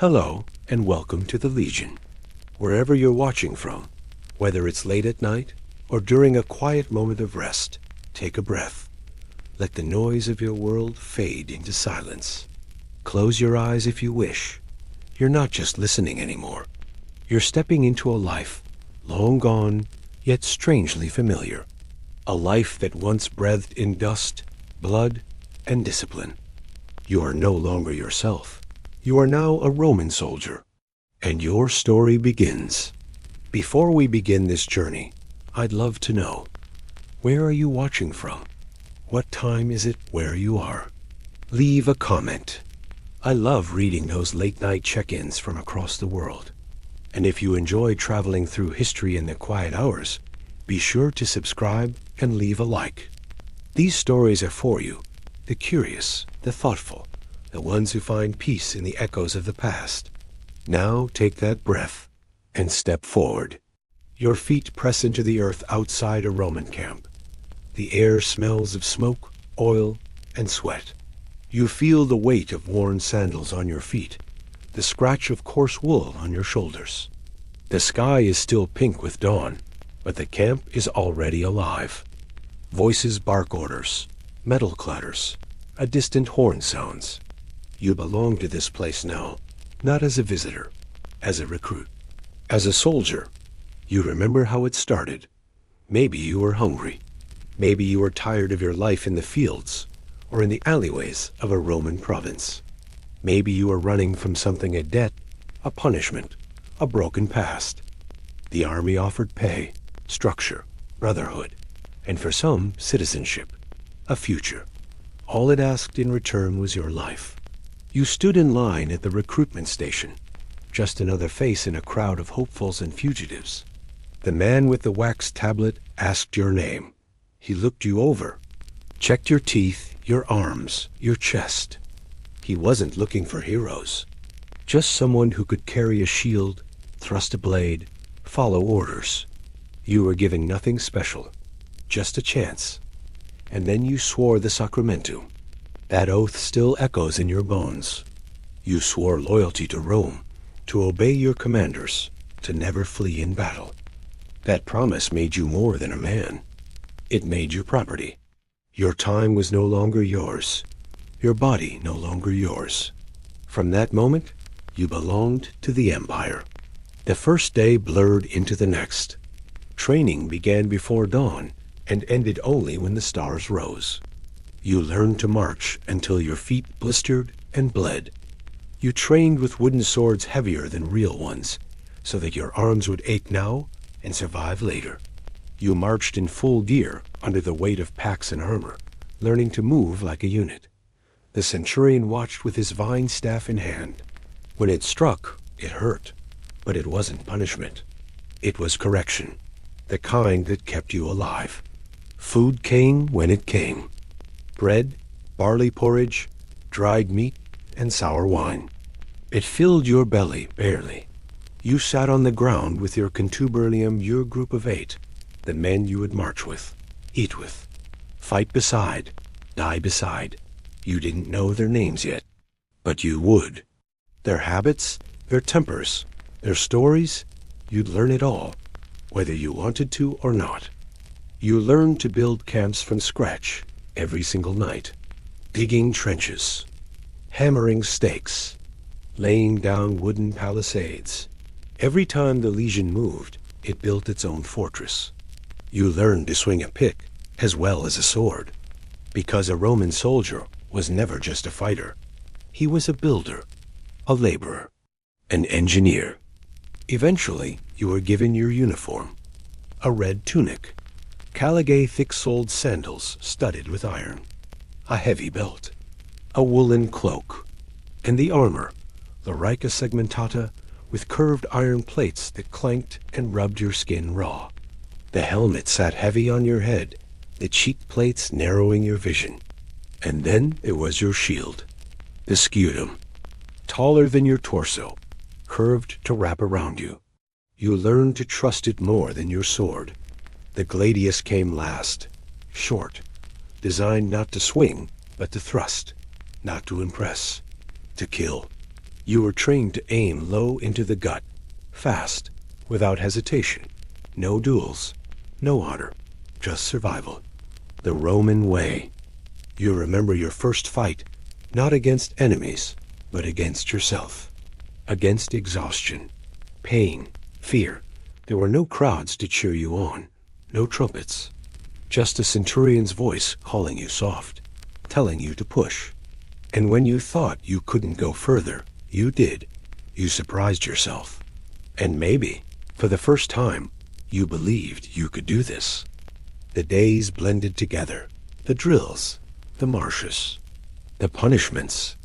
Hello, and welcome to the Legion. Wherever you're watching from, whether it's late at night or during a quiet moment of rest, take a breath. Let the noise of your world fade into silence. Close your eyes if you wish. You're not just listening anymore. You're stepping into a life, long gone, yet strangely familiar. A life that once breathed in dust, blood, and discipline. You are no longer yourself. You are now a Roman soldier, and your story begins. Before we begin this journey, I'd love to know, where are you watching from? What time is it where you are? Leave a comment. I love reading those late-night check-ins from across the world. And if you enjoy traveling through history in the quiet hours, be sure to subscribe and leave a like. These stories are for you, the curious, the thoughtful, the ones who find peace in the echoes of the past. Now take that breath and step forward. Your feet press into the earth outside a Roman camp. The air smells of smoke, oil, and sweat. You feel the weight of worn sandals on your feet, the scratch of coarse wool on your shoulders. The sky is still pink with dawn, but the camp is already alive. Voices bark orders, metal clatters, a distant horn sounds. You belong to this place now, not as a visitor, as a recruit. As a soldier, you remember how it started. Maybe you were hungry. Maybe you were tired of your life in the fields or in the alleyways of a Roman province. Maybe you were running from something, a debt, a punishment, a broken past. The army offered pay, structure, brotherhood, and for some, citizenship, a future. All it asked in return was your life. You stood in line at the recruitment station, just another face in a crowd of hopefuls and fugitives. The man with the wax tablet asked your name. He looked you over, checked your teeth, your arms, your chest. He wasn't looking for heroes, just someone who could carry a shield, thrust a blade, follow orders. You were given nothing special, just a chance. And then you swore the sacramentum. That oath still echoes in your bones. You swore loyalty to Rome, to obey your commanders, to never flee in battle. That promise made you more than a man. It made you property. Your time was no longer yours. Your body no longer yours. From that moment, you belonged to the empire. The first day blurred into the next. Training began before dawn and ended only when the stars rose. You learned to march until your feet blistered and bled. You trained with wooden swords heavier than real ones, so that your arms would ache now and survive later. You marched in full gear under the weight of packs and armor, learning to move like a unit. The centurion watched with his vine staff in hand. When it struck, it hurt, but it wasn't punishment. It was correction, the kind that kept you alive. Food came when it came. Bread, barley porridge, dried meat, and sour wine. It filled your belly barely. You sat on the ground with your contubernium, your group of 8, the men you would march with, eat with, fight beside, die beside. You didn't know their names yet, but you would. Their habits, their tempers, their stories, you'd learn it all, whether you wanted to or not. You learned to build camps from scratch every single night, digging trenches, hammering stakes, laying down wooden palisades. Every time the Legion moved, it built its own fortress. You learned to swing a pick as well as a sword, because a Roman soldier was never just a fighter. He was a builder, a laborer, an engineer. Eventually, you were given your uniform, a red tunic, Caligay thick-soled sandals studded with iron, a heavy belt, a woolen cloak, and the armor, the Rica segmentata, with curved iron plates that clanked and rubbed your skin raw. The helmet sat heavy on your head, the cheek plates narrowing your vision. And then there was your shield, the scutum, taller than your torso, curved to wrap around you. You learned to trust it more than your sword. The gladius came last, short, designed not to swing, but to thrust, not to impress, to kill. You were trained to aim low into the gut, fast, without hesitation. No duels, no honor, just survival. The Roman way. You remember your first fight, not against enemies, but against yourself. Against exhaustion, pain, fear. There were no crowds to cheer you on, no trumpets. Just a centurion's voice calling you soft, telling you to push. And when you thought you couldn't go further, you did. You surprised yourself. And maybe, for the first time, you believed you could do this. The days blended together. The drills, the marches, the punishments,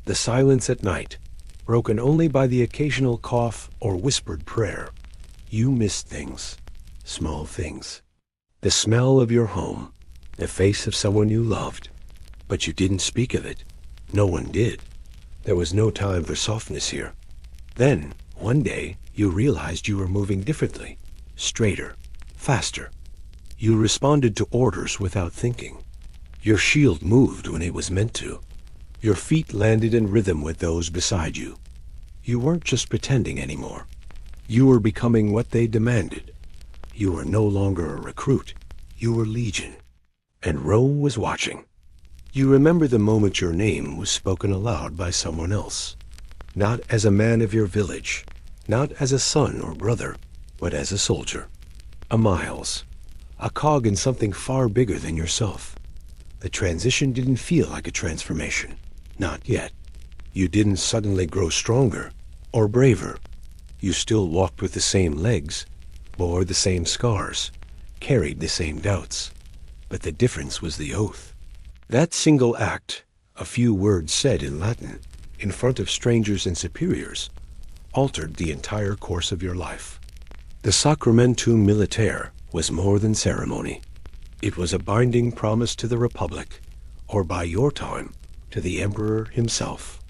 the silence at night, broken only by the occasional cough or whispered prayer. You missed things, small things. The smell of your home, the face of someone you loved. But you didn't speak of it. No one did. There was no time for softness here. Then, one day, you realized you were moving differently, straighter, faster. You responded to orders without thinking. Your shield moved when it was meant to. Your feet landed in rhythm with those beside you. You weren't just pretending anymore. You were becoming what they demanded. You were no longer a recruit. You were legion. And Rome was watching. You remember the moment your name was spoken aloud by someone else. Not as a man of your village, not as a son or brother, but as a soldier. A Miles. A cog in something far bigger than yourself. The transition didn't feel like a transformation. Not yet. You didn't suddenly grow stronger or braver. You still walked with the same legs, bore the same scars, carried the same doubts. But the difference was the oath. That single act, a few words said in Latin, in front of strangers and superiors, altered the entire course of your life. The Sacramentum Militare was more than ceremony. It was a binding promise to the Republic, or by your time, to the Emperor himself.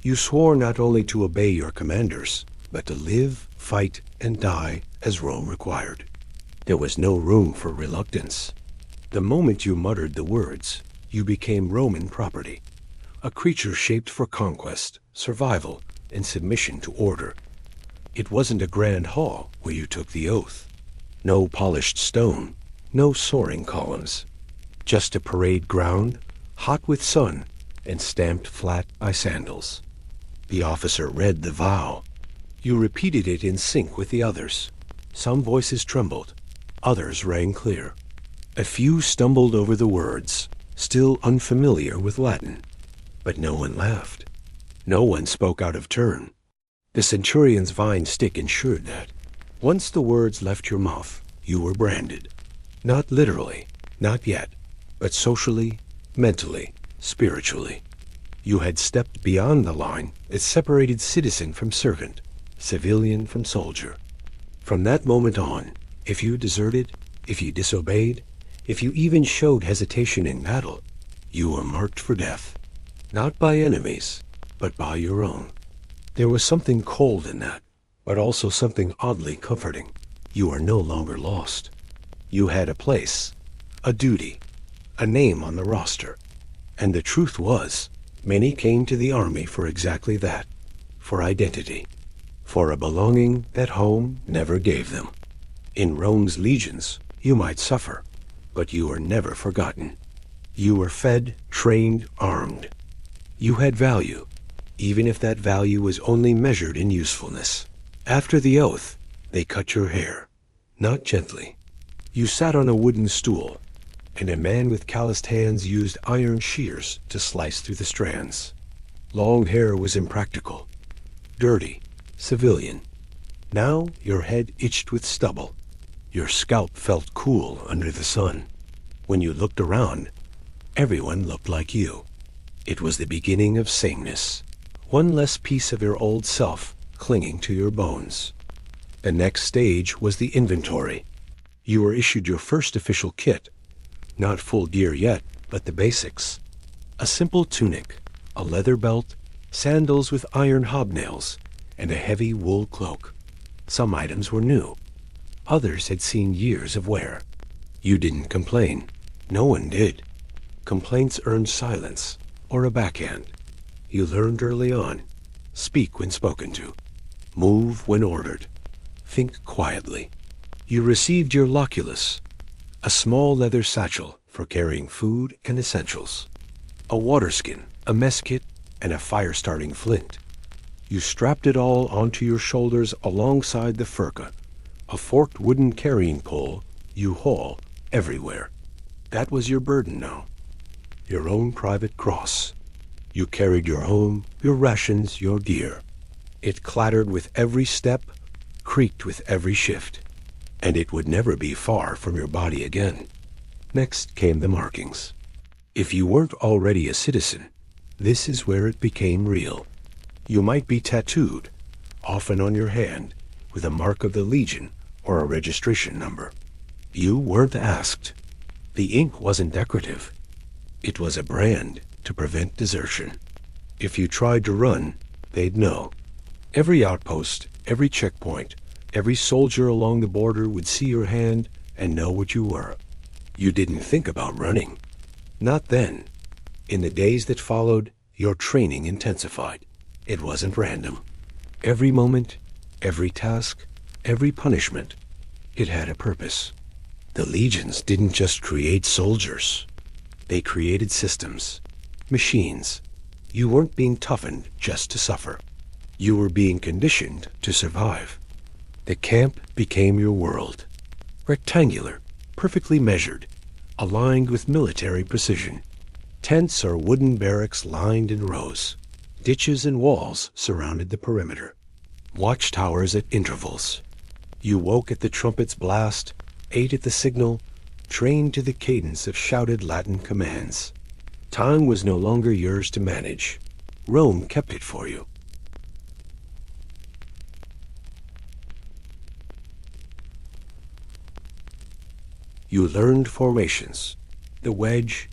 You swore not only to obey your commanders, but to live, fight, and die as Rome required. There was no room for reluctance. The moment you muttered the words, you became Roman property, a creature shaped for conquest, survival, and submission to order. It wasn't a grand hall where you took the oath. No polished stone, no soaring columns. Just a parade ground, hot with sun, and stamped flat by sandals. The officer read the vow. You repeated it in sync with the others. Some voices trembled, others rang clear. A few stumbled over the words, still unfamiliar with Latin. But no one laughed. No one spoke out of turn. The centurion's vine stick ensured that. Once the words left your mouth, you were branded. Not literally, not yet, but socially, mentally, spiritually. You had stepped beyond the line that separated citizen from servant, civilian from soldier. From that moment on, if you deserted, if you disobeyed, if you even showed hesitation in battle, you were marked for death. Not by enemies, but by your own. There was something cold in that, but also something oddly comforting. You are no longer lost. You had a place, a duty, a name on the roster. And the truth was, many came to the army for exactly that, for identity, for a belonging that home never gave them. In Rome's legions, you might suffer, but you were never forgotten. You were fed, trained, armed. You had value, even if that value was only measured in usefulness. After the oath, they cut your hair, not gently. You sat on a wooden stool, and a man with calloused hands used iron shears to slice through the strands. Long hair was impractical, dirty, civilian. Now your head itched with stubble. Your scalp felt cool under the sun. When you looked around, everyone looked like you. It was the beginning of sameness. One less piece of your old self clinging to your bones. The next stage was the inventory. You were issued your first official kit. Not full gear yet, but the basics. A simple tunic, a leather belt, sandals with iron hobnails, and a heavy wool cloak. Some items were new. Others had seen years of wear. You didn't complain. No one did. Complaints earned silence, or a backhand. You learned early on. Speak when spoken to. Move when ordered. Think quietly. You received your loculus, a small leather satchel for carrying food and essentials, a water skin, a mess kit, and a fire-starting flint. You strapped it all onto your shoulders alongside the furka, a forked wooden carrying pole you haul everywhere. That was your burden now. Your own private cross. You carried your home, your rations, your gear. It clattered with every step, creaked with every shift, and it would never be far from your body again. Next came the markings. If you weren't already a citizen, this is where it became real. You might be tattooed, often on your hand, with a mark of the Legion or a registration number. You weren't asked. The ink wasn't decorative. It was a brand to prevent desertion. If you tried to run, they'd know. Every outpost, every checkpoint, every soldier along the border would see your hand and know what you were. You didn't think about running. Not then. In the days that followed, your training intensified. It wasn't random. Every moment, every task, every punishment, it had a purpose. The legions didn't just create soldiers. They created systems, machines. You weren't being toughened just to suffer. You were being conditioned to survive. The camp became your world. Rectangular, perfectly measured, aligned with military precision. Tents or wooden barracks lined in rows. Ditches and walls surrounded the perimeter. Watchtowers at intervals. You woke at the trumpet's blast, ate at the signal, trained to the cadence of shouted Latin commands. Time was no longer yours to manage. Rome kept it for you. You learned formations, the wedge,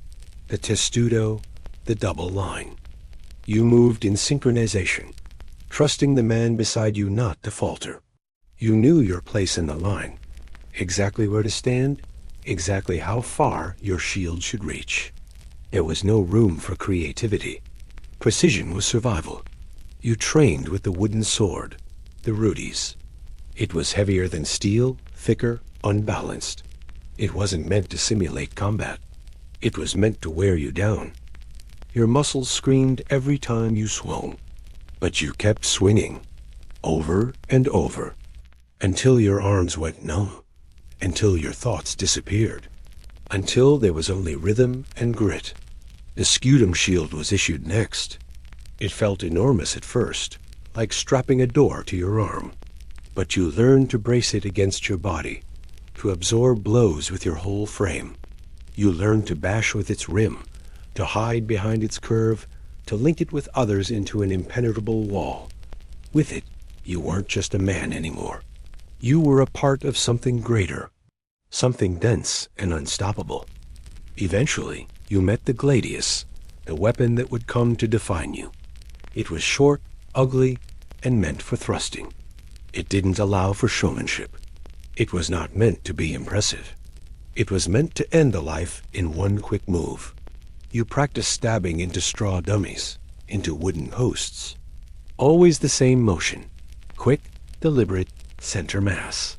the testudo, the double line. You moved in synchronization, trusting the man beside you not to falter. You knew your place in the line, exactly where to stand, exactly how far your shield should reach. There was no room for creativity. Precision was survival. You trained with the wooden sword, the rudis. It was heavier than steel, thicker, unbalanced. It wasn't meant to simulate combat. It was meant to wear you down. Your muscles screamed every time you swung, but you kept swinging, over and over, until your arms went numb, until your thoughts disappeared, until there was only rhythm and grit. The scutum shield was issued next. It felt enormous at first, like strapping a door to your arm, but you learned to brace it against your body, to absorb blows with your whole frame. You learned to bash with its rim, to hide behind its curve, to link it with others into an impenetrable wall. With it, you weren't just a man anymore. You were a part of something greater, something dense and unstoppable. Eventually, you met the gladius, the weapon that would come to define you. It was short, ugly, and meant for thrusting. It didn't allow for showmanship. It was not meant to be impressive. It was meant to end a life in one quick move. You practiced stabbing into straw dummies, into wooden posts. Always the same motion, quick, deliberate, center mass.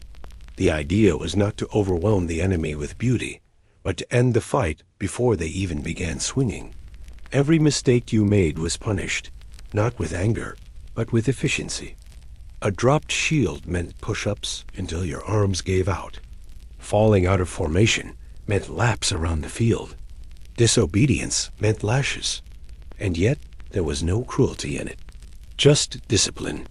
The idea was not to overwhelm the enemy with beauty, but to end the fight before they even began swinging. Every mistake you made was punished, not with anger, but with efficiency. A dropped shield meant push-ups until your arms gave out. Falling out of formation meant laps around the field. Disobedience meant lashes. And yet, there was no cruelty in it. Just discipline.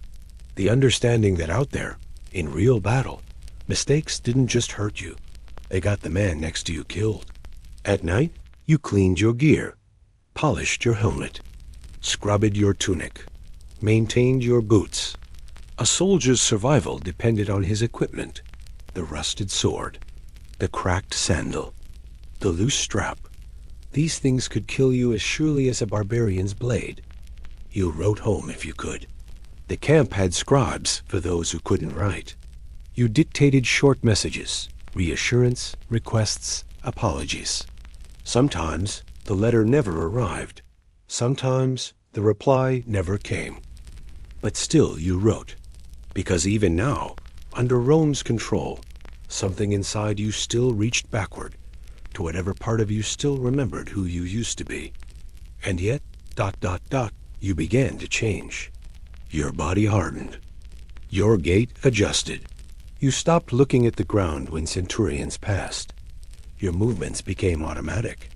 The understanding that out there, in real battle, mistakes didn't just hurt you. They got the man next to you killed. At night, you cleaned your gear, polished your helmet, scrubbed your tunic, maintained your boots. A soldier's survival depended on his equipment, the rusted sword, the cracked sandal, the loose strap. These things could kill you as surely as a barbarian's blade. You wrote home if you could. The camp had scribes for those who couldn't write. You dictated short messages, reassurance, requests, apologies. Sometimes the letter never arrived. Sometimes the reply never came. But still you wrote, because even now, under Rome's control, something inside you still reached backward to whatever part of you still remembered who you used to be. And yet, ... you began to change. Your body hardened. Your gait adjusted. You stopped looking at the ground when centurions passed. Your movements became automatic.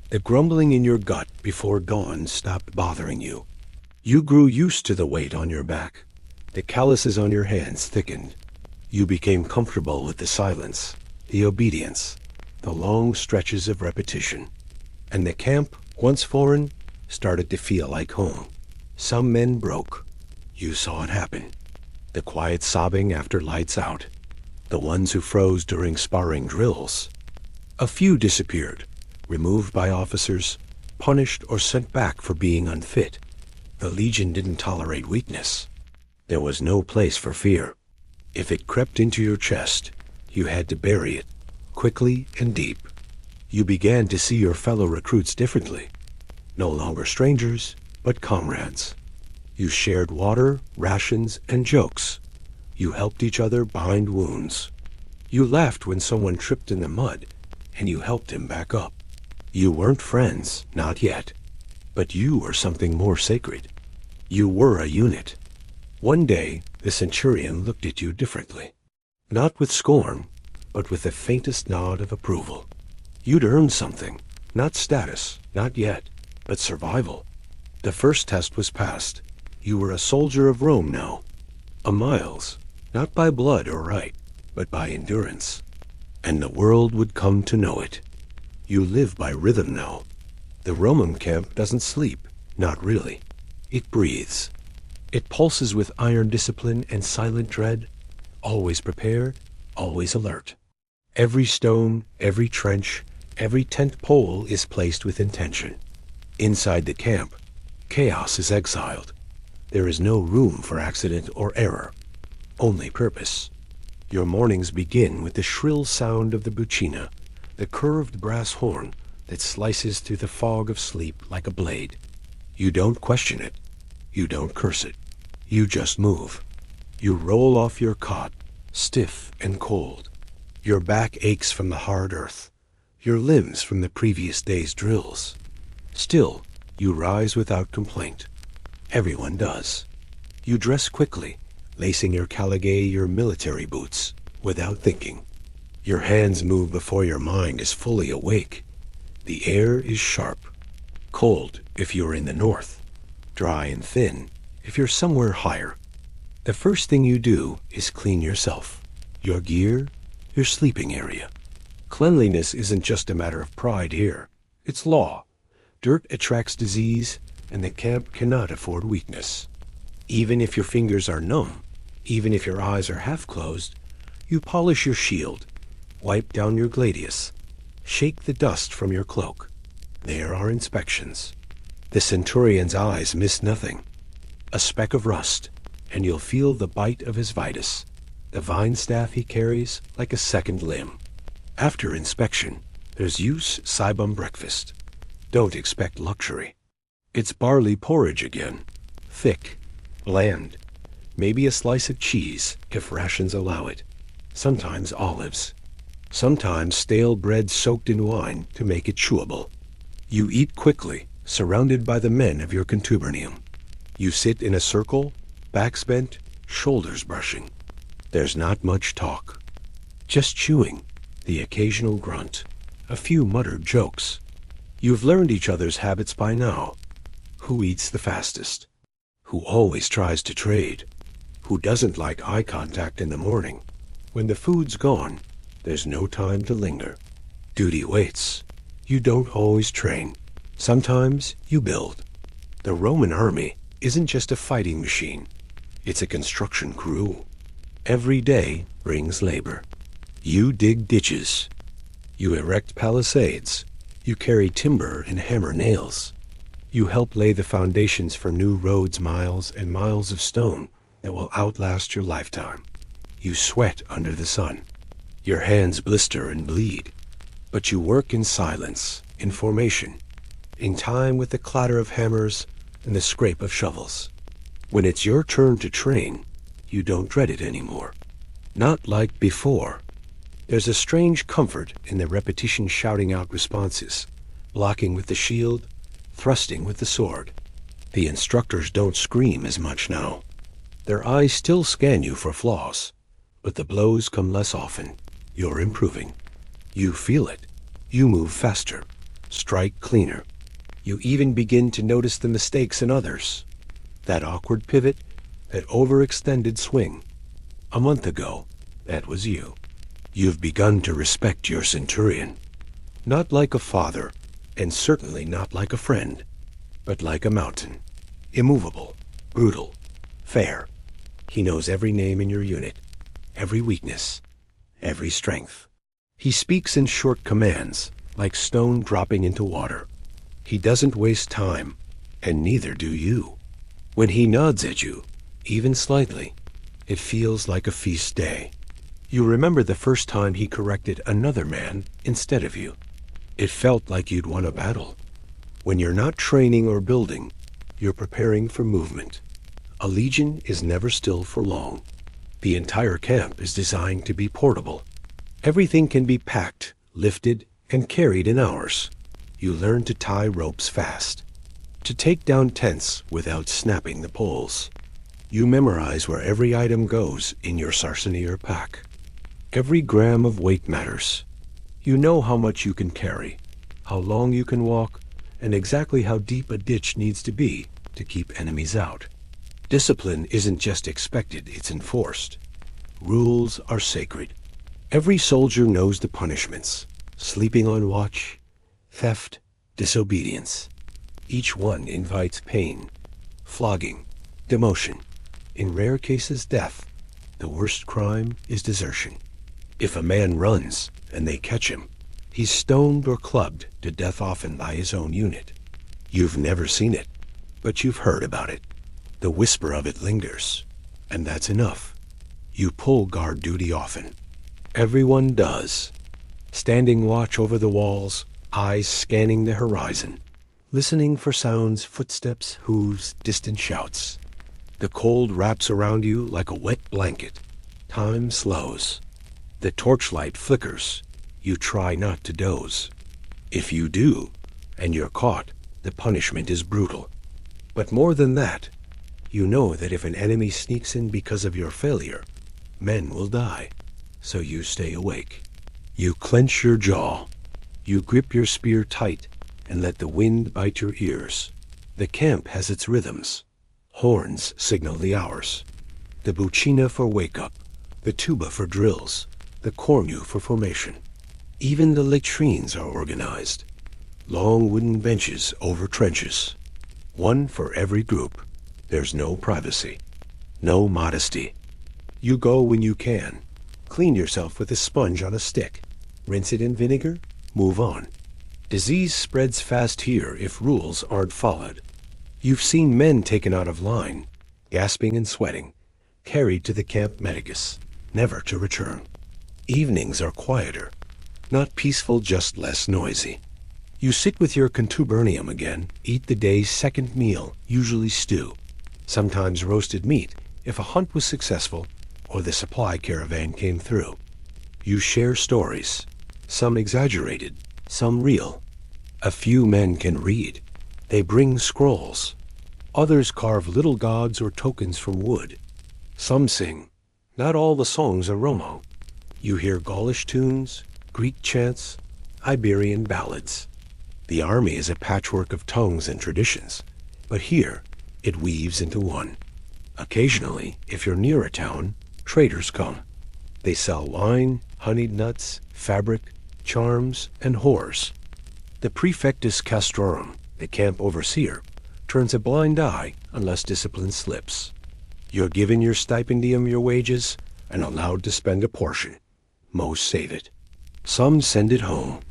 The grumbling in your gut before dawn stopped bothering you. You grew used to the weight on your back. The calluses on your hands thickened. You became comfortable with the silence, the obedience, the long stretches of repetition. And the camp, once foreign, started to feel like home. Some men broke. You saw it happen. The quiet sobbing after lights out. The ones who froze during sparring drills. A few disappeared, removed by officers, punished or sent back for being unfit. The Legion didn't tolerate weakness. There was no place for fear. If it crept into your chest, you had to bury it, quickly and deep. You began to see your fellow recruits differently. No longer strangers, but comrades. You shared water, rations, and jokes. You helped each other bind wounds. You laughed when someone tripped in the mud, and you helped him back up. You weren't friends, not yet. But you were something more sacred. You were a unit. One day, the centurion looked at you differently. Not with scorn, but with the faintest nod of approval. You'd earned something. Not status, not yet, but survival. The first test was passed. You were a soldier of Rome now. A Miles, not by blood or right, but by endurance. And the world would come to know it. You live by rhythm now. The Roman camp doesn't sleep, not really. It breathes. It pulses with iron discipline and silent dread, always prepared, always alert. Every stone, every trench, every tent pole is placed with intention. Inside the camp, chaos is exiled. There is no room for accident or error, only purpose. Your mornings begin with the shrill sound of the buccina, the curved brass horn that slices through the fog of sleep like a blade. You don't question it. You don't curse it. You just move. You roll off your cot, stiff and cold. Your back aches from the hard earth, your limbs from the previous day's drills. Still, you rise without complaint. Everyone does. You dress quickly, lacing your caligae, your military boots, without thinking. Your hands move before your mind is fully awake. The air is sharp, cold if you're in the north, dry and thin if you're somewhere higher. The first thing you do is clean yourself, your gear, your sleeping area. Cleanliness isn't just a matter of pride here. It's law. Dirt attracts disease, and the camp cannot afford weakness. Even if your fingers are numb, even if your eyes are half closed, you polish your shield, wipe down your gladius, shake the dust from your cloak. There are inspections. The centurion's eyes miss nothing. A speck of rust, and you'll feel the bite of his vitus, the vine staff he carries like a second limb. After inspection, there's use Cybum breakfast. Don't expect luxury. It's barley porridge again, thick, bland, maybe a slice of cheese if rations allow it, sometimes olives, sometimes stale bread soaked in wine to make it chewable. You eat quickly, surrounded by the men of your contubernium. You sit in a circle, backs bent, shoulders brushing. There's not much talk, just chewing, the occasional grunt, a few muttered jokes. You've learned each other's habits by now. Who eats the fastest? Who always tries to trade? Who doesn't like eye contact in the morning? When the food's gone, there's no time to linger. Duty waits. You don't always train. Sometimes you build. The Roman army isn't just a fighting machine. It's a construction crew. Every day brings labor. You dig ditches. You erect palisades. You carry timber and hammer nails. You help lay the foundations for new roads, miles and miles of stone that will outlast your lifetime. You sweat under the sun. Your hands blister and bleed. But you work in silence, in formation, in time with the clatter of hammers and the scrape of shovels. When it's your turn to train, you don't dread it anymore. Not like before. There's a strange comfort in the repetition shouting out responses, blocking with the shield, thrusting with the sword. The instructors don't scream as much now. Their eyes still scan you for flaws, but the blows come less often. You're improving. You feel it. You move faster, strike cleaner. You even begin to notice the mistakes in others. That awkward pivot, that overextended swing. A month ago, that was you. You've begun to respect your centurion. Not like a father, and certainly not like a friend, but like a mountain. Immovable, brutal, fair. He knows every name in your unit, every weakness, every strength. He speaks in short commands, like stone dropping into water. He doesn't waste time, and neither do you. When he nods at you, even slightly, it feels like a feast day. You remember the first time he corrected another man instead of you. It felt like you'd won a battle. When you're not training or building, you're preparing for movement. A legion is never still for long. The entire camp is designed to be portable. Everything can be packed, lifted, and carried in hours. You learn to tie ropes fast, to take down tents without snapping the poles. You memorize where every item goes in your sarcenier pack. Every gram of weight matters. You know how much you can carry, how long you can walk, and exactly how deep a ditch needs to be to keep enemies out. Discipline isn't just expected, it's enforced. Rules are sacred. Every soldier knows the punishments: sleeping on watch, theft, disobedience. Each one invites pain, flogging, demotion, in rare cases death. The worst crime is desertion. If a man runs and they catch him, he's stoned or clubbed to death, often by his own unit. You've never seen it, but you've heard about it. The whisper of it lingers, and that's enough. You pull guard duty often. Everyone does. Standing watch over the walls, eyes scanning the horizon, listening for sounds, footsteps, hooves, distant shouts. The cold wraps around you like a wet blanket. Time slows. The torchlight flickers. You try not to doze. If you do, and you're caught, the punishment is brutal. But more than that, you know that if an enemy sneaks in because of your failure, men will die. So you stay awake. You clench your jaw. You grip your spear tight and let the wind bite your ears. The camp has its rhythms. Horns signal the hours. The buccina for wake-up, the tuba for drills, the cornu for formation. Even the latrines are organized. Long wooden benches over trenches. One for every group. There's no privacy, no modesty. You go when you can. Clean yourself with a sponge on a stick. Rinse it in vinegar. Move on. Disease spreads fast here if rules aren't followed. You've seen men taken out of line, gasping and sweating, carried to the camp medicus, never to return. Evenings are quieter, not peaceful, just less noisy. You sit with your contubernium again, eat the day's second meal, usually stew, sometimes roasted meat if a hunt was successful or the supply caravan came through. You share stories, some exaggerated, some real. A few men can read. They bring scrolls. Others carve little gods or tokens from wood. Some sing. Not all the songs are Romo. You hear Gaulish tunes, Greek chants, Iberian ballads. The army is a patchwork of tongues and traditions, but here it weaves into one. Occasionally, if you're near a town, traders come. They sell wine, honeyed nuts, fabric, charms, and whores. The praefectus castrorum, the camp overseer, turns a blind eye unless discipline slips. You're given your stipendium, your wages, and allowed to spend a portion. Most save it. Some send it home.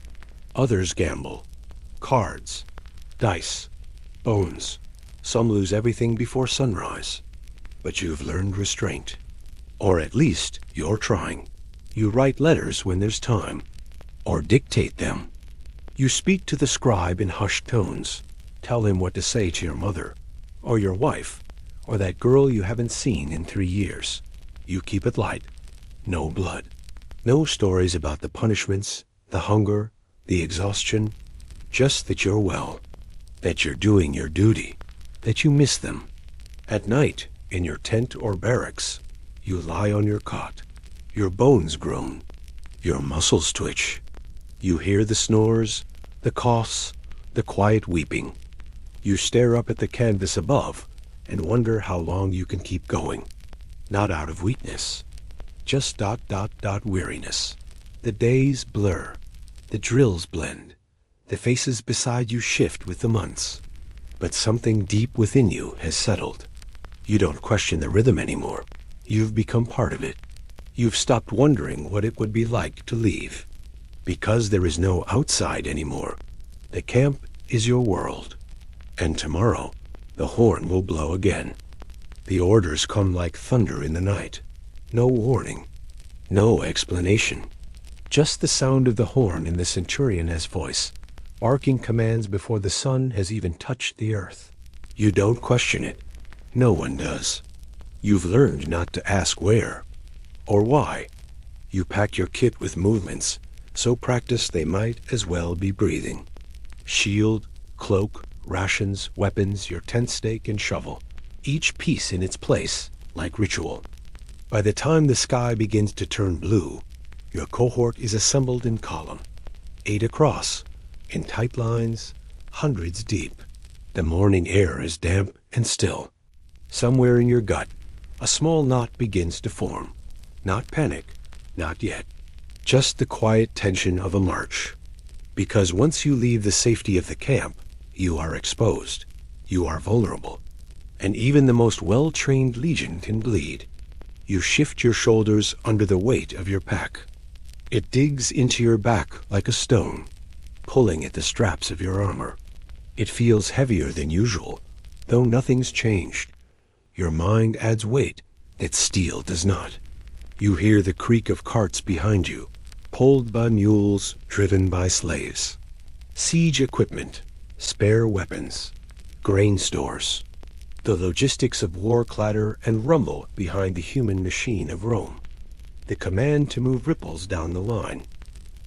Others gamble. Cards, dice, bones. Some lose everything before sunrise. But you've learned restraint. Or at least you're trying. You write letters when there's time, or dictate them. You speak to the scribe in hushed tones. Tell him what to say to your mother, or your wife, or that girl you haven't seen in 3 years. You keep it light. No blood. No stories about the punishments, the hunger, the exhaustion. Just that you're well, that you're doing your duty, that you miss them. At night, in your tent or barracks, you lie on your cot. Your bones groan. Your muscles twitch. You hear the snores, the coughs, the quiet weeping. You stare up at the canvas above and wonder how long you can keep going. Not out of weakness, just ... weariness. The days blur. The drills blend. The faces beside you shift with the months. But something deep within you has settled. You don't question the rhythm anymore. You've become part of it. You've stopped wondering what it would be like to leave. Because there is no outside anymore. The camp is your world. And tomorrow, the horn will blow again. The orders come like thunder in the night. No warning. No explanation. Just the sound of the horn in the centurion's voice, barking commands before the sun has even touched the earth. You don't question it. No one does. You've learned not to ask where or why. You pack your kit with movements, so practiced they might as well be breathing. Shield, cloak, rations, weapons, your tent stake and shovel, each piece in its place, like ritual. By the time the sky begins to turn blue, your cohort is assembled in column, 8 across, in tight lines, hundreds deep. The morning air is damp and still. Somewhere in your gut, a small knot begins to form. Not panic, not yet. Just the quiet tension of a march. Because once you leave the safety of the camp, you are exposed. You are vulnerable. And even the most well-trained legion can bleed. You shift your shoulders under the weight of your pack. It digs into your back like a stone, pulling at the straps of your armor. It feels heavier than usual, though nothing's changed. Your mind adds weight that steel does not. You hear the creak of carts behind you, pulled by mules driven by slaves. Siege equipment, spare weapons, grain stores. The logistics of war clatter and rumble behind the human machine of Rome. The command to move ripples down the line.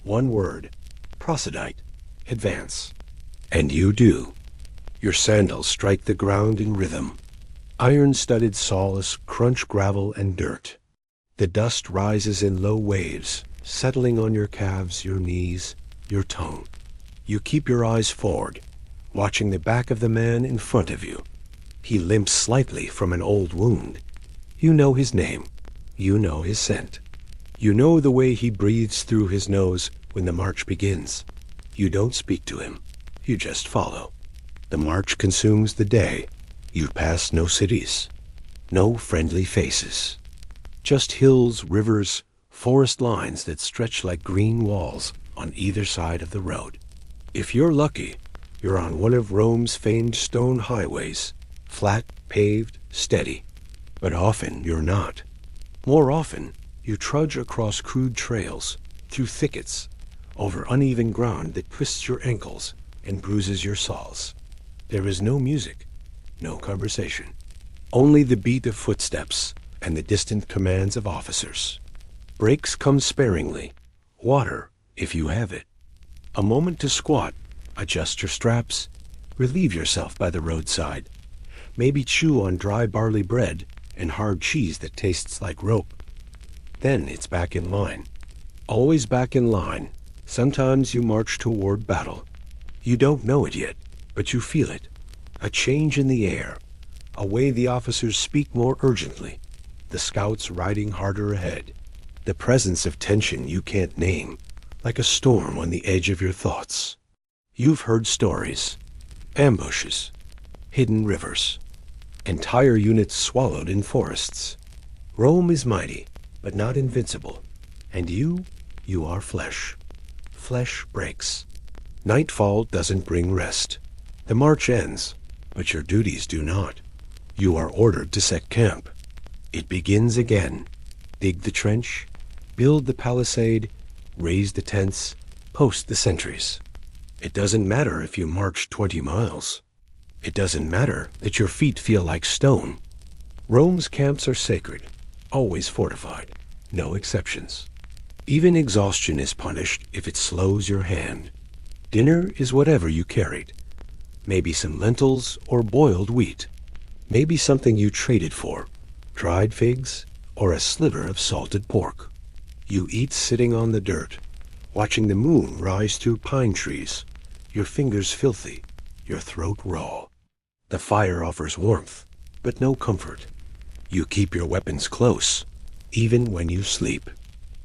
One word, proselyte, advance. And you do. Your sandals strike the ground in rhythm. Iron-studded soles crunch gravel and dirt. The dust rises in low waves, settling on your calves, your knees, your tongue. You keep your eyes forward, watching the back of the man in front of you. He limps slightly from an old wound. You know his name. You know his scent. You know the way he breathes through his nose when the march begins. You don't speak to him. You just follow. The march consumes the day. You pass no cities. No friendly faces. Just hills, rivers, forest lines that stretch like green walls on either side of the road. If you're lucky, you're on one of Rome's famed stone highways. Flat, paved, steady. But often you're not. More often, you trudge across crude trails, through thickets, over uneven ground that twists your ankles and bruises your soles. There is no music, no conversation. Only the beat of footsteps and the distant commands of officers. Breaks come sparingly. Water, if you have it. A moment to squat, adjust your straps, relieve yourself by the roadside. Maybe chew on dry barley bread and hard cheese that tastes like rope. Then it's back in line. Always back in line. Sometimes you march toward battle. You don't know it yet, but you feel it. A change in the air. A way the officers speak more urgently. The scouts riding harder ahead. The presence of tension you can't name, like a storm on the edge of your thoughts. You've heard stories. Ambushes. Hidden rivers. Entire units swallowed in forests. Rome is mighty, but not invincible. And you are flesh. Flesh breaks. Nightfall doesn't bring rest. The march ends, but your duties do not. You are ordered to set camp. It begins again. Dig the trench, build the palisade, raise the tents, post the sentries. It doesn't matter if you march 20 miles. It doesn't matter that your feet feel like stone. Rome's camps are sacred, always fortified, no exceptions. Even exhaustion is punished if it slows your hand. Dinner is whatever you carried. Maybe some lentils or boiled wheat. Maybe something you traded for, dried figs or a sliver of salted pork. You eat sitting on the dirt, watching the moon rise through pine trees, your fingers filthy, your throat raw. The fire offers warmth, but no comfort. You keep your weapons close, even when you sleep.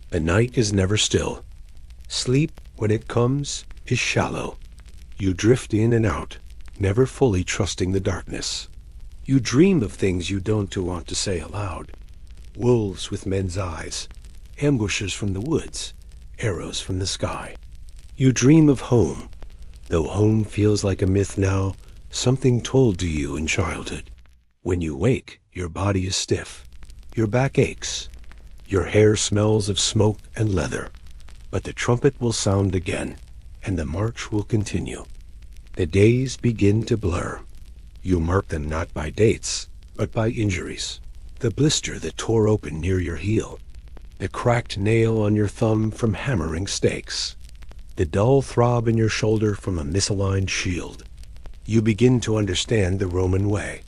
The night is never still. Sleep, when it comes, is shallow. You drift in and out, never fully trusting the darkness. You dream of things you don't want to say aloud. Wolves with men's eyes, ambushes from the woods, arrows from the sky. You dream of home, though home feels like a myth now, something told to you in childhood. When you wake, your body is stiff, your back aches, your hair smells of smoke and leather. But the trumpet will sound again, and the march will continue. The days begin to blur. You mark them not by dates, but by injuries. The blister that tore open near your heel, the cracked nail on your thumb from hammering stakes, the dull throb in your shoulder from a misaligned shield. You begin to understand the Roman way.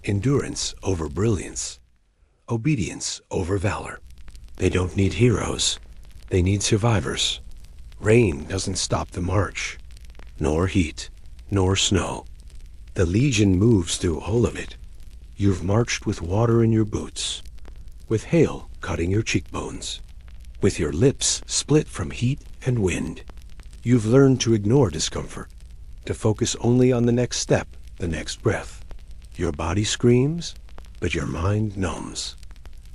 Endurance over brilliance. Obedience over valor. They don't need heroes. They need survivors. Rain doesn't stop the march, nor heat, nor snow. The legion moves through all of it. You've marched with water in your boots, with hail cutting your cheekbones, with your lips split from heat and wind. You've learned to ignore discomfort, to focus only on the next step, the next breath. Your body screams, but your mind numbs.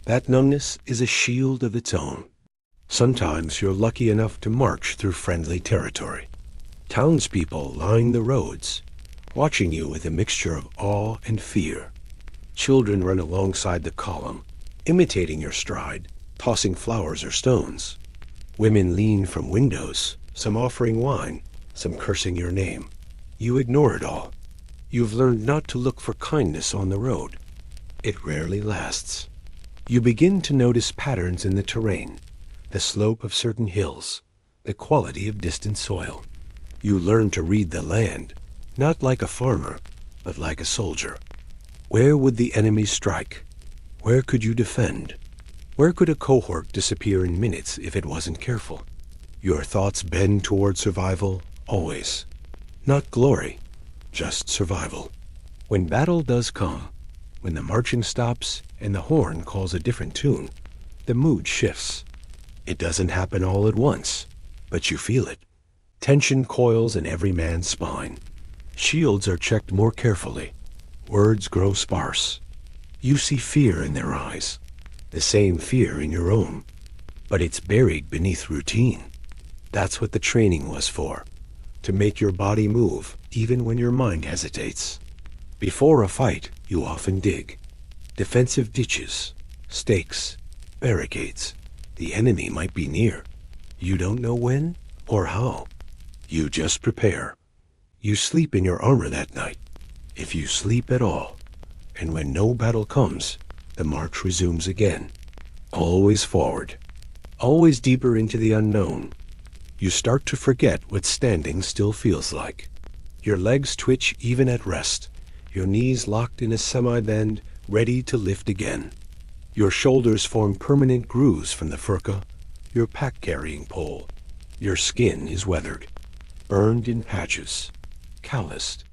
That numbness is a shield of its own. Sometimes you're lucky enough to march through friendly territory. Townspeople line the roads, watching you with a mixture of awe and fear. Children run alongside the column, imitating your stride, tossing flowers or stones. Women lean from windows, some offering wine, some cursing your name. You ignore it all. You've learned not to look for kindness on the road. It rarely lasts. You begin to notice patterns in the terrain, the slope of certain hills, the quality of distant soil. You learn to read the land, not like a farmer, but like a soldier. Where would the enemy strike? Where could you defend? Where could a cohort disappear in minutes if it wasn't careful? Your thoughts bend toward survival, always. Not glory, just survival. When battle does come, when the marching stops and the horn calls a different tune, the mood shifts. It doesn't happen all at once, but you feel it. Tension coils in every man's spine. Shields are checked more carefully. Words grow sparse. You see fear in their eyes, the same fear in your own, but it's buried beneath routine. That's what the training was for, to make your body move even when your mind hesitates. Before a fight, you often dig. Defensive ditches, stakes, barricades. The enemy might be near. You don't know when or how. You just prepare. You sleep in your armor that night, if you sleep at all. And when no battle comes, the march resumes again. Always forward. Always deeper into the unknown. You start to forget what standing still feels like. Your legs twitch even at rest. Your knees locked in a semi-bend, ready to lift again. Your shoulders form permanent grooves from the furka, your pack-carrying pole. Your skin is weathered, burned in patches, calloused.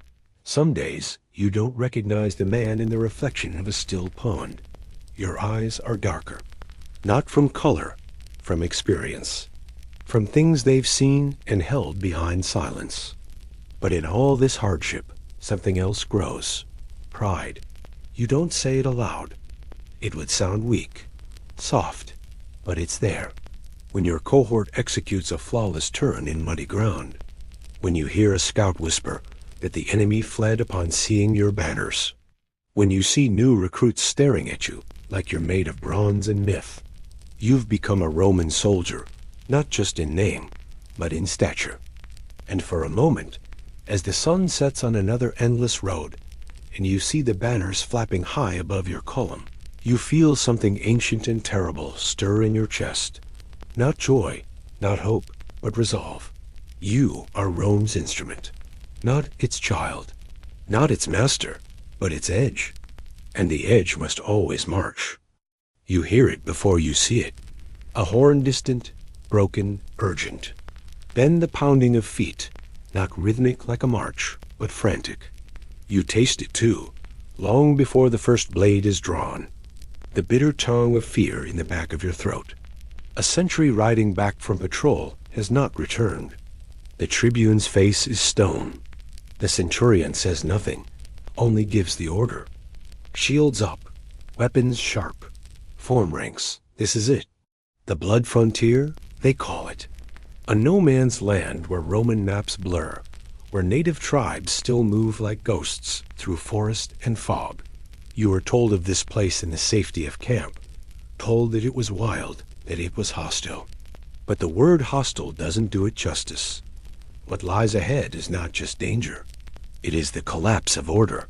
Some days, you don't recognize the man in the reflection of a still pond. Your eyes are darker, not from color, from experience, from things they've seen and held behind silence. But in all this hardship, something else grows. Pride. You don't say it aloud. It would sound weak, soft, but it's there. When your cohort executes a flawless turn in muddy ground. When you hear a scout whisper that the enemy fled upon seeing your banners. When you see new recruits staring at you like you're made of bronze and myth. You've become a Roman soldier, not just in name, but in stature. And for a moment, as the sun sets on another endless road, and you see the banners flapping high above your column. You feel something ancient and terrible stir in your chest. Not joy, not hope, but resolve. You are Rome's instrument, not its child, not its master, but its edge. And the edge must always march. You hear it before you see it. A horn distant, broken, urgent. Then the pounding of feet, not rhythmic like a march, but frantic. You taste it too, long before the first blade is drawn. The bitter tongue of fear in the back of your throat. A sentry riding back from patrol has not returned. The tribune's face is stone. The centurion says nothing, only gives the order. Shields up, weapons sharp. Form ranks, this is it. The blood frontier, they call it. A no-man's land where Roman maps blur, where native tribes still move like ghosts through forest and fog. You are told of this place in the safety of camp, told that it was wild, that it was hostile. But the word hostile doesn't do it justice. What lies ahead is not just danger. It is the collapse of order.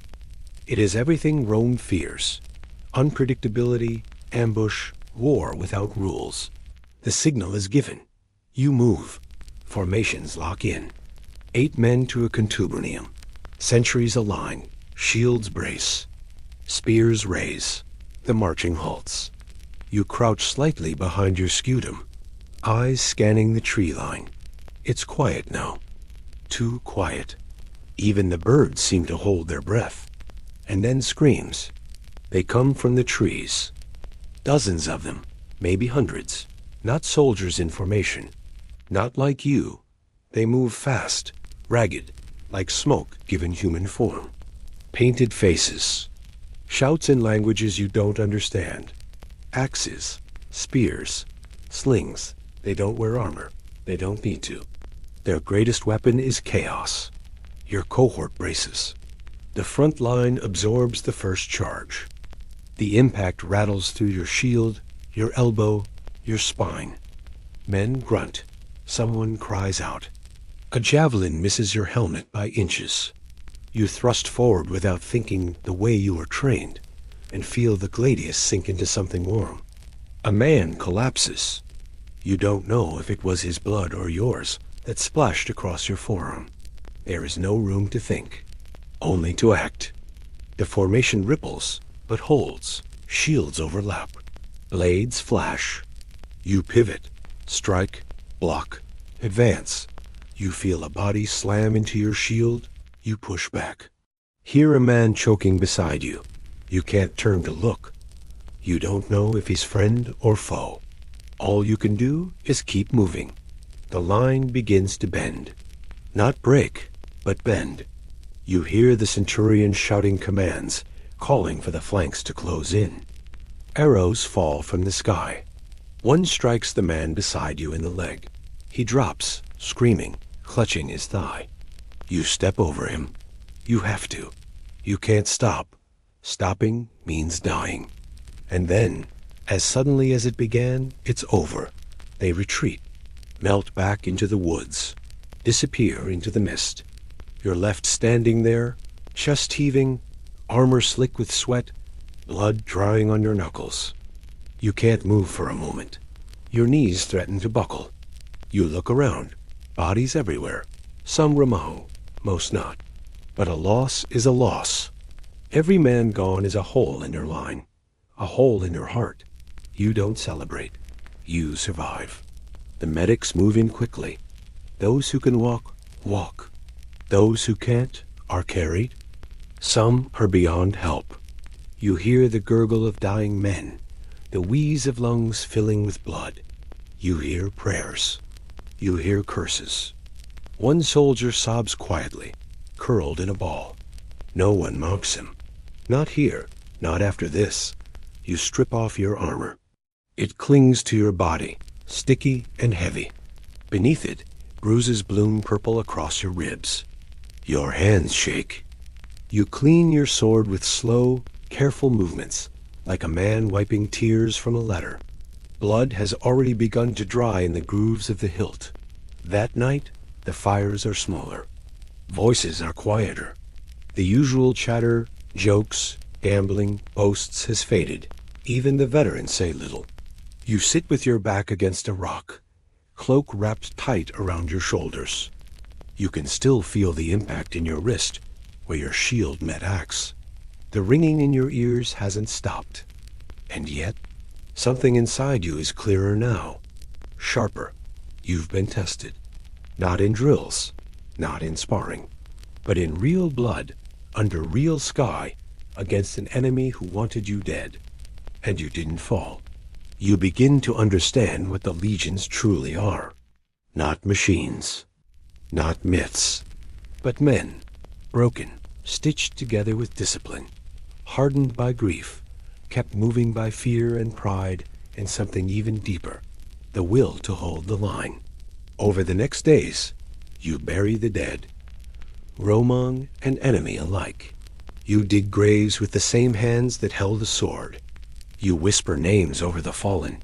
It is everything Rome fears. Unpredictability, ambush, war without rules. The signal is given. You move. Formations lock in. 8 men to a contubernium. Sentries align. Shields brace. Spears raise. The marching halts. You crouch slightly behind your scutum, eyes scanning the tree line. It's quiet now. Too quiet. Even the birds seem to hold their breath. And then screams. They come from the trees. Dozens of them, maybe hundreds. Not soldiers in formation. Not like you. They move fast, ragged, like smoke given human form. Painted faces. Shouts in languages you don't understand. Axes, spears, slings. They don't wear armor. They don't need to. Their greatest weapon is chaos. Your cohort braces. The front line absorbs the first charge. The impact rattles through your shield, your elbow, your spine. Men grunt. Someone cries out. A javelin misses your helmet by inches. You thrust forward without thinking the way you were trained, and feel the gladius sink into something warm. A man collapses. You don't know if it was his blood or yours that splashed across your forearm. There is no room to think, only to act. The formation ripples, but holds. Shields overlap. Blades flash. You pivot, strike, block, advance. You feel a body slam into your shield. You push back. Hear a man choking beside you. You can't turn to look. You don't know if he's friend or foe. All you can do is keep moving. The line begins to bend. Not break, but bend. You hear the centurion shouting commands, calling for the flanks to close in. Arrows fall from the sky. One strikes the man beside you in the leg. He drops, screaming, clutching his thigh. You step over him. You have to. You can't stop. Stopping means dying. And then, as suddenly as it began, it's over. They retreat, melt back into the woods, disappear into the mist. You're left standing there, chest heaving, armor slick with sweat, blood drying on your knuckles. You can't move for a moment. Your knees threaten to buckle. You look around, bodies everywhere. Some Ramaho, most not. But a loss is a loss. Every man gone is a hole in your line, a hole in your heart. You don't celebrate. You survive. The medics move in quickly. Those who can walk, walk. Those who can't are carried. Some are beyond help. You hear the gurgle of dying men, the wheeze of lungs filling with blood. You hear prayers. You hear curses. One soldier sobs quietly, curled in a ball. No one mocks him. Not here, not after this. You strip off your armor. It clings to your body, sticky and heavy. Beneath it, bruises bloom purple across your ribs. Your hands shake. You clean your sword with slow, careful movements, like a man wiping tears from a letter. Blood has already begun to dry in the grooves of the hilt. That night, the fires are smaller. Voices are quieter. The usual chatter, Jokes, gambling, boasts has faded. Even the veterans say little. You sit with your back against a rock, cloak wrapped tight around your shoulders. You can still feel the impact in your wrist, where your shield met axe. The ringing in your ears hasn't stopped. And yet, something inside you is clearer now, sharper. You've been tested. Not in drills, not in sparring, but in real blood, under real sky, against an enemy who wanted you dead. And you didn't fall. You begin to understand what the legions truly are. Not machines, not myths, but men, broken, stitched together with discipline, hardened by grief, kept moving by fear and pride and something even deeper, the will to hold the line. Over the next days, you bury the dead, Romang and enemy alike. You dig graves with the same hands that held the sword. You whisper names over the fallen,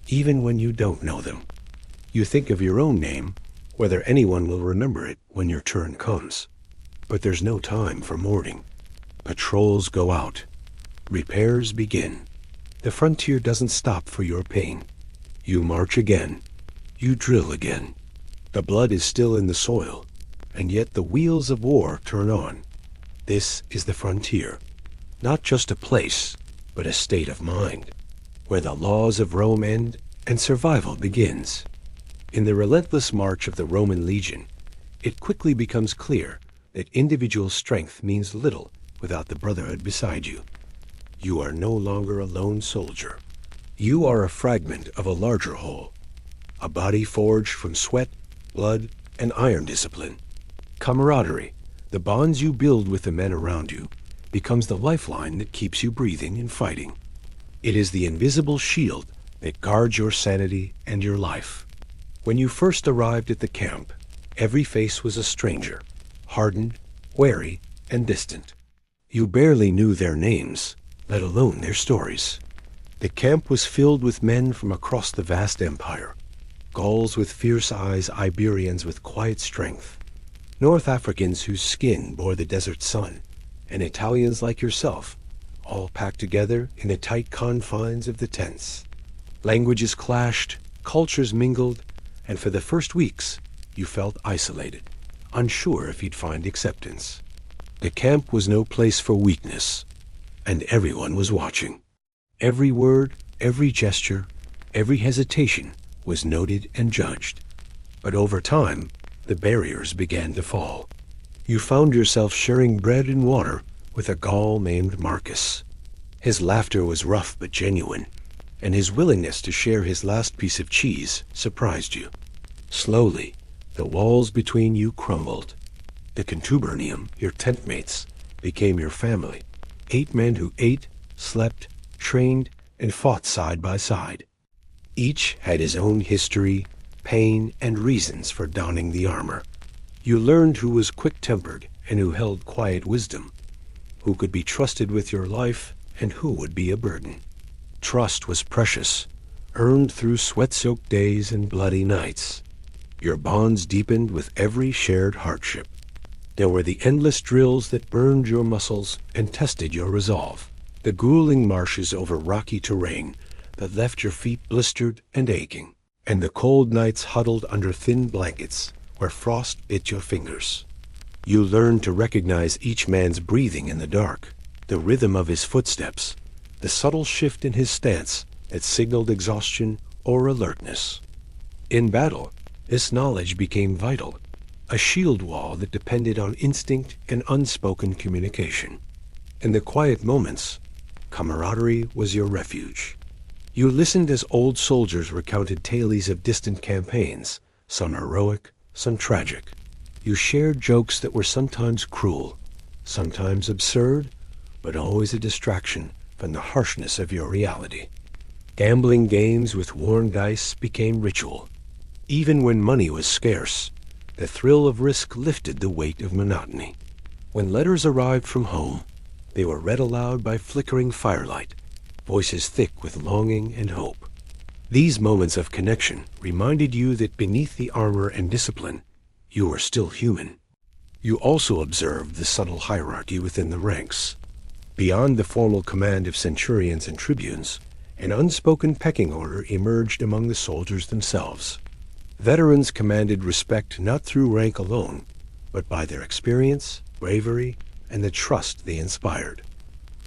even when you don't know them. You think of your own name, whether anyone will remember it when your turn comes. But there's no time for mourning. Patrols go out. Repairs begin. The frontier doesn't stop for your pain. You march again. You drill again. The blood is still in the soil, and yet the wheels of war turn on. This is the frontier, not just a place, but a state of mind, where the laws of Rome end and survival begins. In the relentless march of the Roman legion, it quickly becomes clear that individual strength means little without the brotherhood beside you. You are no longer a lone soldier. You are a fragment of a larger whole, a body forged from sweat, blood, and iron discipline. Camaraderie, the bonds you build with the men around you, becomes the lifeline that keeps you breathing and fighting. It is the invisible shield that guards your sanity and your life. When you first arrived at the camp, every face was a stranger, hardened, wary, and distant. You barely knew their names, let alone their stories. The camp was filled with men from across the vast empire. Gauls with fierce eyes, Iberians with quiet strength, North Africans whose skin bore the desert sun, and Italians like yourself, all packed together in the tight confines of the tents. Languages clashed, cultures mingled, and for the first weeks, you felt isolated, unsure if you'd find acceptance. The camp was no place for weakness, and everyone was watching. Every word, every gesture, every hesitation was noted and judged. But over time, the barriers began to fall. You found yourself sharing bread and water with a Gaul named Marcus. His laughter was rough but genuine, and his willingness to share his last piece of cheese surprised you. Slowly, the walls between you crumbled. The contubernium, your tent mates, became your family. 8 men who ate, slept, trained, and fought side by side. Each had his own history, pain, and reasons for donning the armor. You learned who was quick-tempered and who held quiet wisdom, who could be trusted with your life and who would be a burden. Trust was precious, earned through sweat-soaked days and bloody nights. Your bonds deepened with every shared hardship. There were the endless drills that burned your muscles and tested your resolve, the grueling marches over rocky terrain that left your feet blistered and aching, and the cold nights huddled under thin blankets where frost bit your fingers. You learned to recognize each man's breathing in the dark, the rhythm of his footsteps, the subtle shift in his stance that signaled exhaustion or alertness. In battle, this knowledge became vital, a shield wall that depended on instinct and unspoken communication. In the quiet moments, camaraderie was your refuge. You listened as old soldiers recounted tales of distant campaigns, some heroic, some tragic. You shared jokes that were sometimes cruel, sometimes absurd, but always a distraction from the harshness of your reality. Gambling games with worn dice became ritual. Even when money was scarce, the thrill of risk lifted the weight of monotony. When letters arrived from home, they were read aloud by flickering firelight, voices thick with longing and hope. These moments of connection reminded you that beneath the armor and discipline, you were still human. You also observed the subtle hierarchy within the ranks. Beyond the formal command of centurions and tribunes, an unspoken pecking order emerged among the soldiers themselves. Veterans commanded respect not through rank alone, but by their experience, bravery, and the trust they inspired.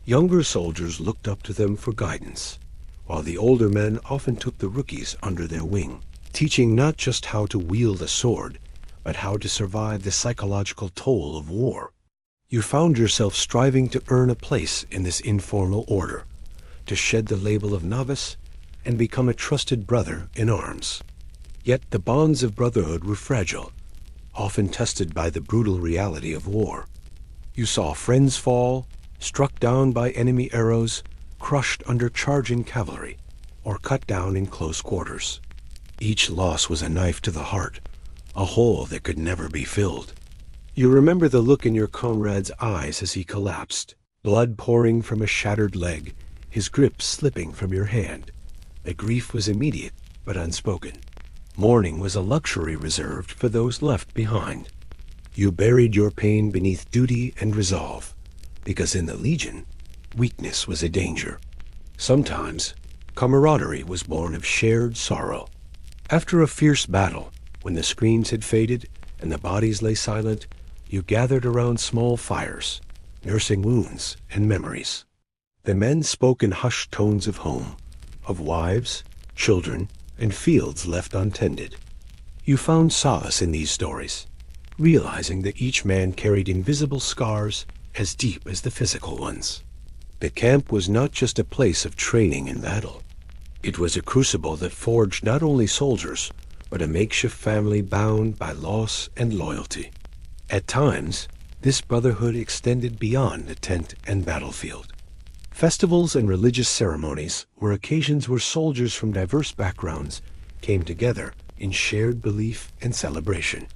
Younger soldiers looked up to them for guidance, while the older men often took the rookies under their wing, teaching not just how to wield a sword, but how to survive the psychological toll of war. You found yourself striving to earn a place in this informal order, to shed the label of novice and become a trusted brother in arms. Yet the bonds of brotherhood were fragile, often tested by the brutal reality of war. You saw friends fall, struck down by enemy arrows, crushed under charging cavalry, or cut down in close quarters. Each loss was a knife to the heart, a hole that could never be filled. You remember the look in your comrade's eyes as he collapsed, blood pouring from a shattered leg, his grip slipping from your hand. The grief was immediate but unspoken. Mourning was a luxury reserved for those left behind. You buried your pain beneath duty and resolve, because in the Legion, weakness was a danger. Sometimes, camaraderie was born of shared sorrow. After a fierce battle, when the screams had faded and the bodies lay silent, you gathered around small fires, nursing wounds and memories. The men spoke in hushed tones of home, of wives, children, and fields left untended. You found solace in these stories, realizing that each man carried invisible scars as deep as the physical ones. The camp was not just a place of training and battle. It was a crucible that forged not only soldiers, but a makeshift family bound by loss and loyalty. At times, this brotherhood extended beyond the tent and battlefield. Festivals and religious ceremonies were occasions where soldiers from diverse backgrounds came together in shared belief and celebration.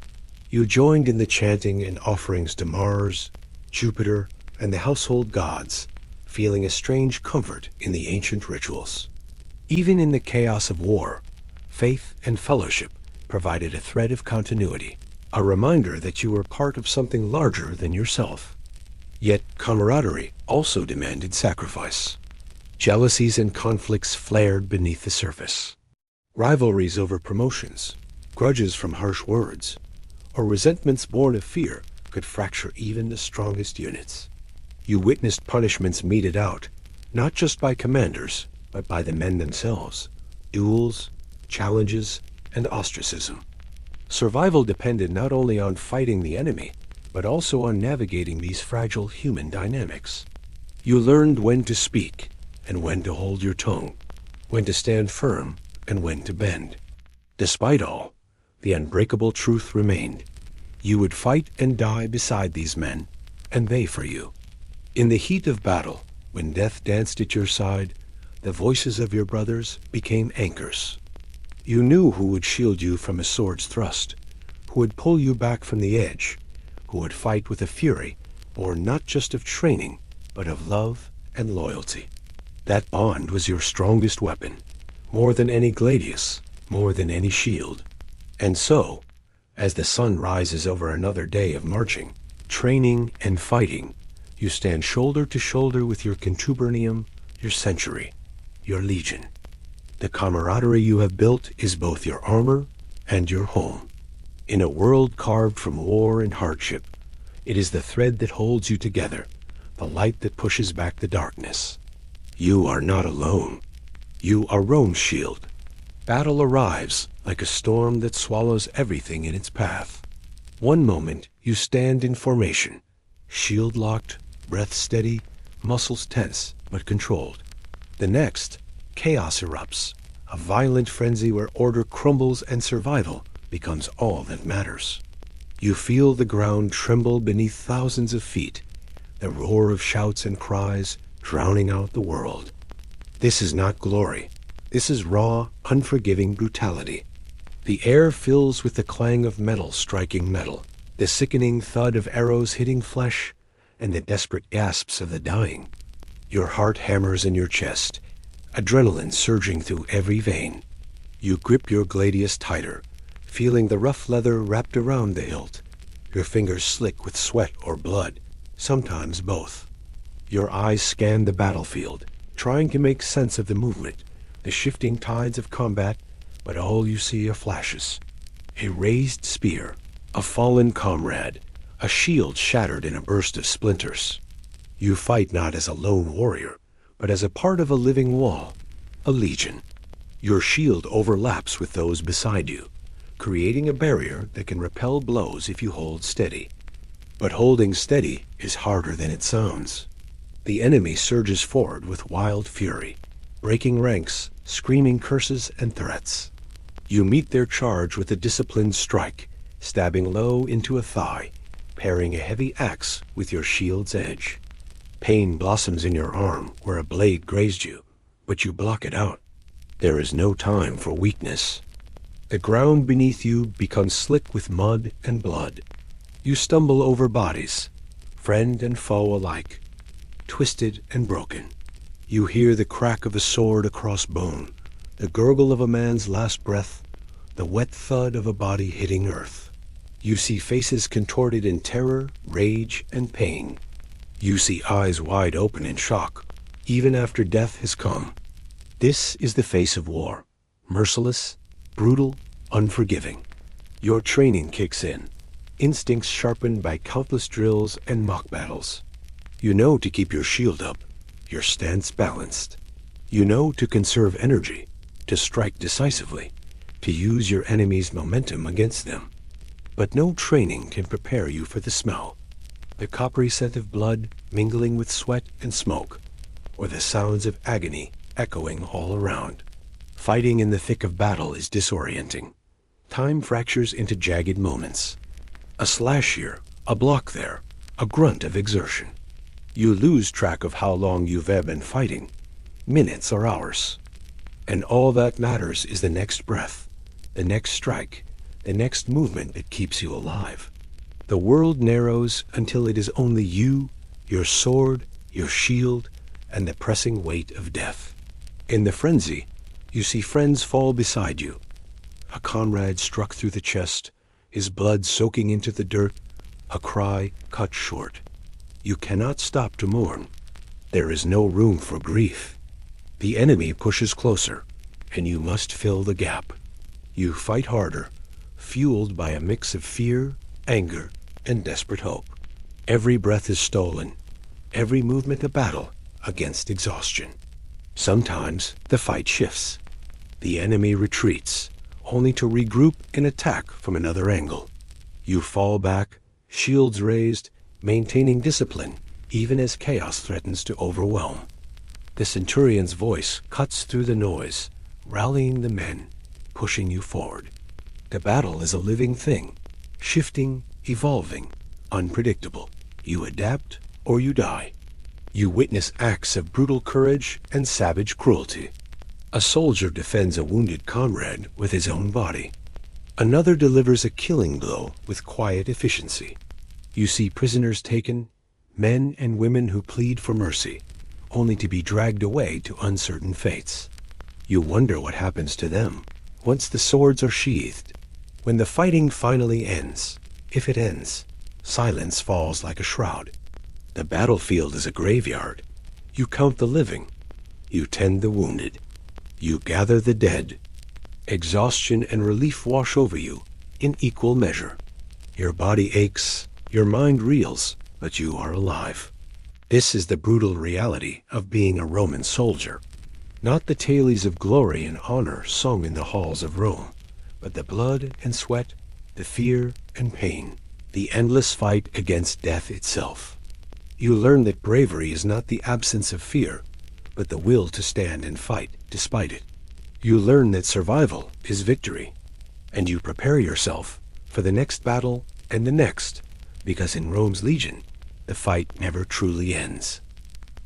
You joined in the chanting and offerings to Mars, Jupiter, and the household gods, feeling a strange comfort in the ancient rituals. Even in the chaos of war, faith and fellowship provided a thread of continuity, a reminder that you were part of something larger than yourself. Yet camaraderie also demanded sacrifice. Jealousies and conflicts flared beneath the surface. Rivalries over promotions, grudges from harsh words, or resentments born of fear could fracture even the strongest units. You witnessed punishments meted out, not just by commanders, but by the men themselves. Duels, challenges, and ostracism. Survival depended not only on fighting the enemy, but also on navigating these fragile human dynamics. You learned when to speak and when to hold your tongue, when to stand firm and when to bend. Despite all, the unbreakable truth remained. You would fight and die beside these men, and they for you. In the heat of battle, when death danced at your side, the voices of your brothers became anchors. You knew who would shield you from a sword's thrust, who would pull you back from the edge, who would fight with a fury born not just of training, but of love and loyalty. That bond was your strongest weapon, more than any gladius, more than any shield. And so, as the sun rises over another day of marching, training, and fighting, you stand shoulder to shoulder with your contubernium, your century, your legion. The camaraderie you have built is both your armor and your home. In a world carved from war and hardship, it is the thread that holds you together, the light that pushes back the darkness. You are not alone. You are Rome's shield. Battle arrives like a storm that swallows everything in its path. One moment you stand in formation, shield locked, breath steady, muscles tense but controlled. The next, chaos erupts, a violent frenzy where order crumbles and survival becomes all that matters. You feel the ground tremble beneath thousands of feet, the roar of shouts and cries drowning out the world. This is not glory. This is raw, unforgiving brutality. The air fills with the clang of metal striking metal, the sickening thud of arrows hitting flesh, and the desperate gasps of the dying. Your heart hammers in your chest, adrenaline surging through every vein. You grip your gladius tighter, feeling the rough leather wrapped around the hilt, your fingers slick with sweat or blood, sometimes both. Your eyes scan the battlefield, trying to make sense of the movement, the shifting tides of combat, but all you see are flashes. A raised spear, a fallen comrade, a shield shattered in a burst of splinters. You fight not as a lone warrior, but as a part of a living wall, a legion. Your shield overlaps with those beside you, creating a barrier that can repel blows if you hold steady. But holding steady is harder than it sounds. The enemy surges forward with wild fury, breaking ranks, screaming curses and threats. You meet their charge with a disciplined strike, stabbing low into a thigh, parrying a heavy axe with your shield's edge. Pain blossoms in your arm where a blade grazed you, but you block it out. There is no time for weakness. The ground beneath you becomes slick with mud and blood. You stumble over bodies, friend and foe alike, twisted and broken. You hear the crack of a sword across bone, the gurgle of a man's last breath, the wet thud of a body hitting earth. You see faces contorted in terror, rage, and pain. You see eyes wide open in shock, even after death has come. This is the face of war, merciless, brutal, unforgiving. Your training kicks in, instincts sharpened by countless drills and mock battles. You know to keep your shield up, your stance balanced. You know to conserve energy, to strike decisively, to use your enemy's momentum against them. But no training can prepare you for the smell, the coppery scent of blood mingling with sweat and smoke, or the sounds of agony echoing all around. Fighting in the thick of battle is disorienting. Time fractures into jagged moments. A slash here, a block there, a grunt of exertion. You lose track of how long you've been fighting, minutes or hours. And all that matters is the next breath, the next strike, the next movement that keeps you alive. The world narrows until it is only you, your sword, your shield, and the pressing weight of death. In the frenzy, you see friends fall beside you. A comrade struck through the chest, his blood soaking into the dirt, a cry cut short. You cannot stop to mourn. There is no room for grief. The enemy pushes closer, and you must fill the gap. You fight harder, fueled by a mix of fear, anger, and desperate hope. Every breath is stolen, every movement a battle against exhaustion. Sometimes the fight shifts. The enemy retreats, only to regroup and attack from another angle. You fall back, shields raised, maintaining discipline, even as chaos threatens to overwhelm. The centurion's voice cuts through the noise, rallying the men, pushing you forward. The battle is a living thing, shifting, evolving, unpredictable. You adapt or you die. You witness acts of brutal courage and savage cruelty. A soldier defends a wounded comrade with his own body. Another delivers a killing blow with quiet efficiency. You see prisoners taken, men and women who plead for mercy, only to be dragged away to uncertain fates. You wonder what happens to them once the swords are sheathed. When the fighting finally ends, if it ends, silence falls like a shroud. The battlefield is a graveyard. You count the living. You tend the wounded. You gather the dead. Exhaustion and relief wash over you in equal measure. Your body aches, your mind reels, but you are alive. This is the brutal reality of being a Roman soldier. Not the tales of glory and honor sung in the halls of Rome, but the blood and sweat, the fear and pain, the endless fight against death itself. You learn that bravery is not the absence of fear, but the will to stand and fight despite it. You learn that survival is victory, and you prepare yourself for the next battle and the next, because in Rome's legion, the fight never truly ends.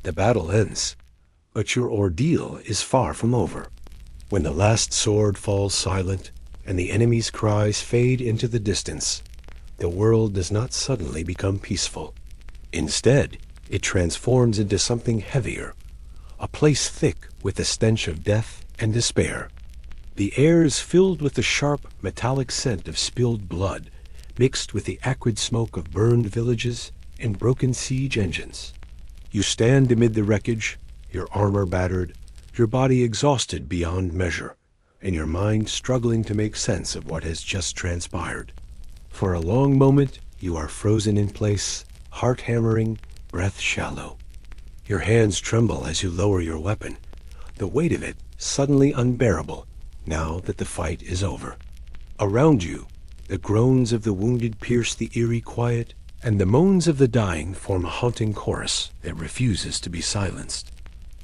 The battle ends, but your ordeal is far from over. When the last sword falls silent and the enemy's cries fade into the distance, the world does not suddenly become peaceful. Instead, it transforms into something heavier, a place thick with the stench of death and despair. The air is filled with the sharp, metallic scent of spilled blood, mixed with the acrid smoke of burned villages and broken siege engines. You stand amid the wreckage, your armor battered, your body exhausted beyond measure, and your mind struggling to make sense of what has just transpired. For a long moment, you are frozen in place, heart hammering, breath shallow. Your hands tremble as you lower your weapon, the weight of it suddenly unbearable now that the fight is over. Around you, the groans of the wounded pierce the eerie quiet, and the moans of the dying form a haunting chorus that refuses to be silenced.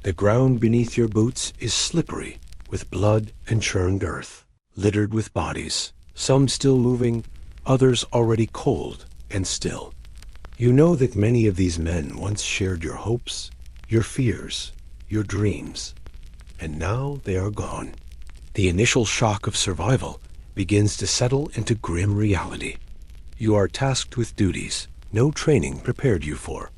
The ground beneath your boots is slippery with blood and churned earth, littered with bodies, some still moving, others already cold and still. You know that many of these men once shared your hopes, your fears, your dreams, and now they are gone. The initial shock of survival begins to settle into grim reality. You are tasked with duties no training prepared you for,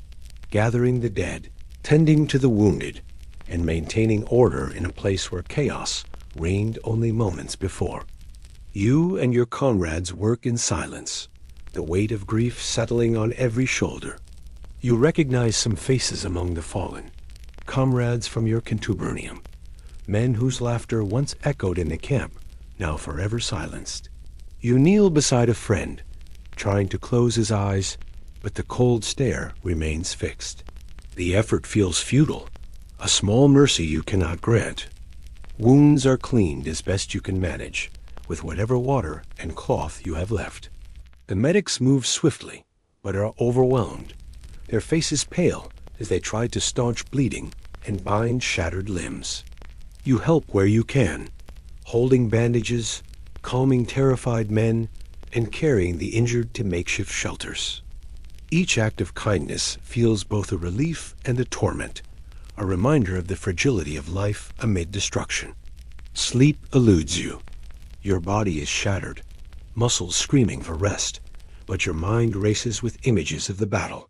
gathering the dead, tending to the wounded, and maintaining order in a place where chaos reigned only moments before. You and your comrades work in silence, the weight of grief settling on every shoulder. You recognize some faces among the fallen, comrades from your contubernium, men whose laughter once echoed in the camp, now forever silenced. You kneel beside a friend, trying to close his eyes, but the cold stare remains fixed. The effort feels futile, a small mercy you cannot grant. Wounds are cleaned as best you can manage, with whatever water and cloth you have left. The medics move swiftly, but are overwhelmed, their faces pale as they try to staunch bleeding and bind shattered limbs. You help where you can, holding bandages, calming terrified men, and carrying the injured to makeshift shelters. Each act of kindness feels both a relief and a torment, a reminder of the fragility of life amid destruction. Sleep eludes you. Your body is shattered, muscles screaming for rest, but your mind races with images of the battle.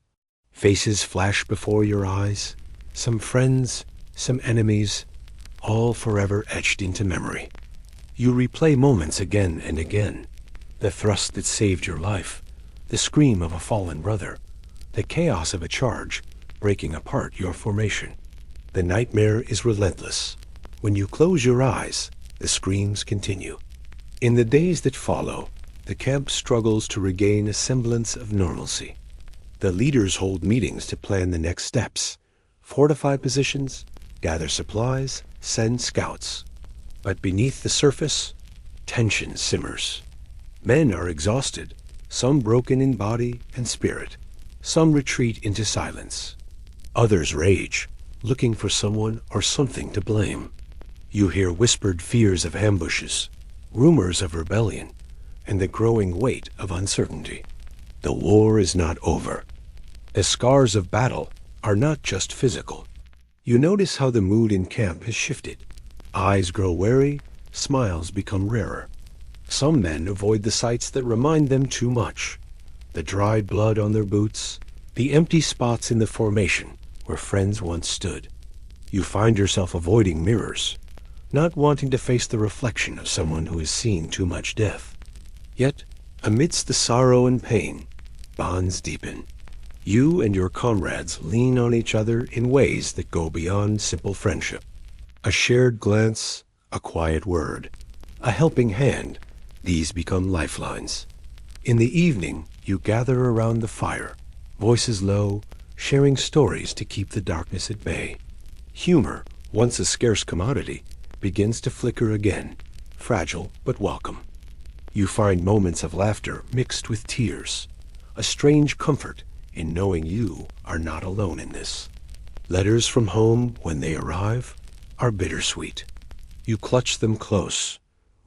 Faces flash before your eyes, some friends, some enemies, all forever etched into memory. You replay moments again and again, the thrust that saved your life, the scream of a fallen brother, the chaos of a charge breaking apart your formation. The nightmare is relentless. When you close your eyes, the screams continue. In the days that follow, the camp struggles to regain a semblance of normalcy. The leaders hold meetings to plan the next steps, fortify positions, gather supplies, send scouts. But beneath the surface, tension simmers. Men are exhausted, some broken in body and spirit. Some retreat into silence. Others rage, looking for someone or something to blame. You hear whispered fears of ambushes, rumors of rebellion, and the growing weight of uncertainty. The war is not over. The scars of battle are not just physical. You notice how the mood in camp has shifted. Eyes grow wary, smiles become rarer. Some men avoid the sights that remind them too much. The dried blood on their boots, the empty spots in the formation where friends once stood. You find yourself avoiding mirrors, not wanting to face the reflection of someone who has seen too much death. Yet, amidst the sorrow and pain, bonds deepen. You and your comrades lean on each other in ways that go beyond simple friendship. A shared glance, a quiet word, a helping hand, these become lifelines. In the evening, you gather around the fire, voices low, sharing stories to keep the darkness at bay. Humor, once a scarce commodity, begins to flicker again, fragile but welcome. You find moments of laughter mixed with tears, a strange comfort in knowing you are not alone in this. Letters from home, when they arrive, are bittersweet. You clutch them close,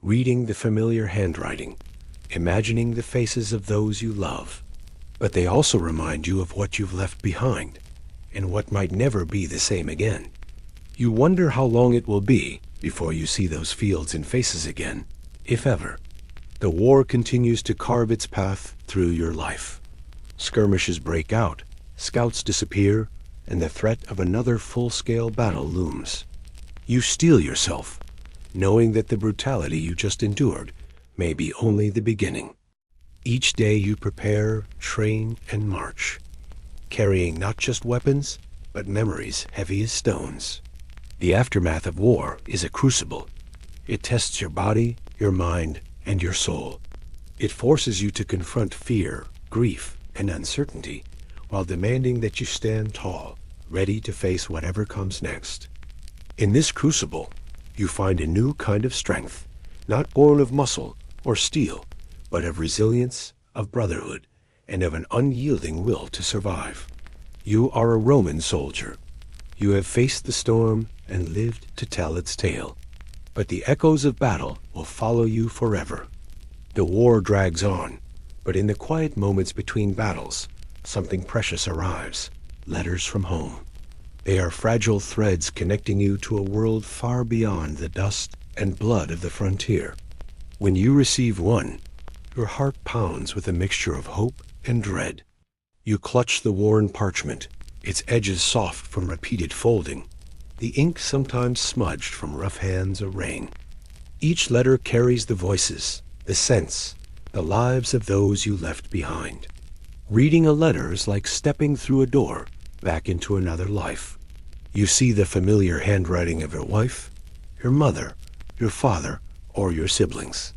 reading the familiar handwriting, imagining the faces of those you love. But they also remind you of what you've left behind, and what might never be the same again. You wonder how long it will be before you see those fields and faces again, if ever. The war continues to carve its path through your life. Skirmishes break out, scouts disappear, and the threat of another full-scale battle looms. You steel yourself, knowing that the brutality you just endured may be only the beginning. Each day you prepare, train, and march, carrying not just weapons, but memories heavy as stones. The aftermath of war is a crucible. It tests your body, your mind, and your soul. It forces you to confront fear, grief, and uncertainty, while demanding that you stand tall, ready to face whatever comes next. In this crucible, you find a new kind of strength, not born of muscle or steel, but of resilience, of brotherhood, and of an unyielding will to survive. You are a Roman soldier. You have faced the storm and lived to tell its tale. But the echoes of battle will follow you forever. The war drags on, but in the quiet moments between battles, something precious arrives: letters from home. They are fragile threads connecting you to a world far beyond the dust and blood of the frontier. When you receive one, your heart pounds with a mixture of hope and dread. You clutch the worn parchment, its edges soft from repeated folding, the ink sometimes smudged from rough hands or rain. Each letter carries the voices, the scents, the lives of those you left behind. Reading a letter is like stepping through a door back into another life. You see the familiar handwriting of your wife, your mother, your father, or your siblings.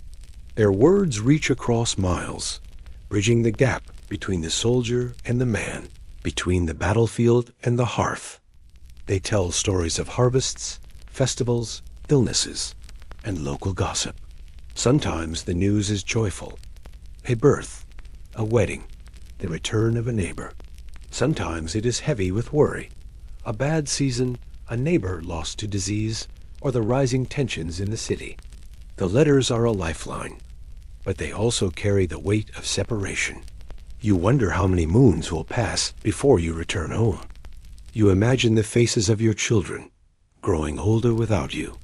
Their words reach across miles, bridging the gap between the soldier and the man, between the battlefield and the hearth. They tell stories of harvests, festivals, illnesses, and local gossip. Sometimes the news is joyful: a birth, a wedding, the return of a neighbor. Sometimes it is heavy with worry: a bad season, a neighbor lost to disease, or the rising tensions in the city. The letters are a lifeline, but they also carry the weight of separation. You wonder how many moons will pass before you return home. You imagine the faces of your children, growing older without you.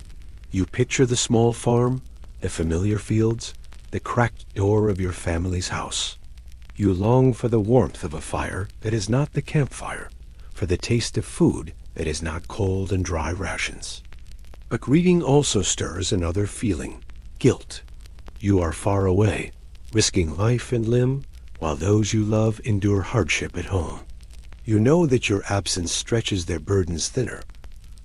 You picture the small farm, the familiar fields, the cracked door of your family's house. You long for the warmth of a fire that is not the campfire, for the taste of food that is not cold and dry rations. But reading also stirs another feeling: guilt. You are far away, risking life and limb, while those you love endure hardship at home. You know that your absence stretches their burdens thinner,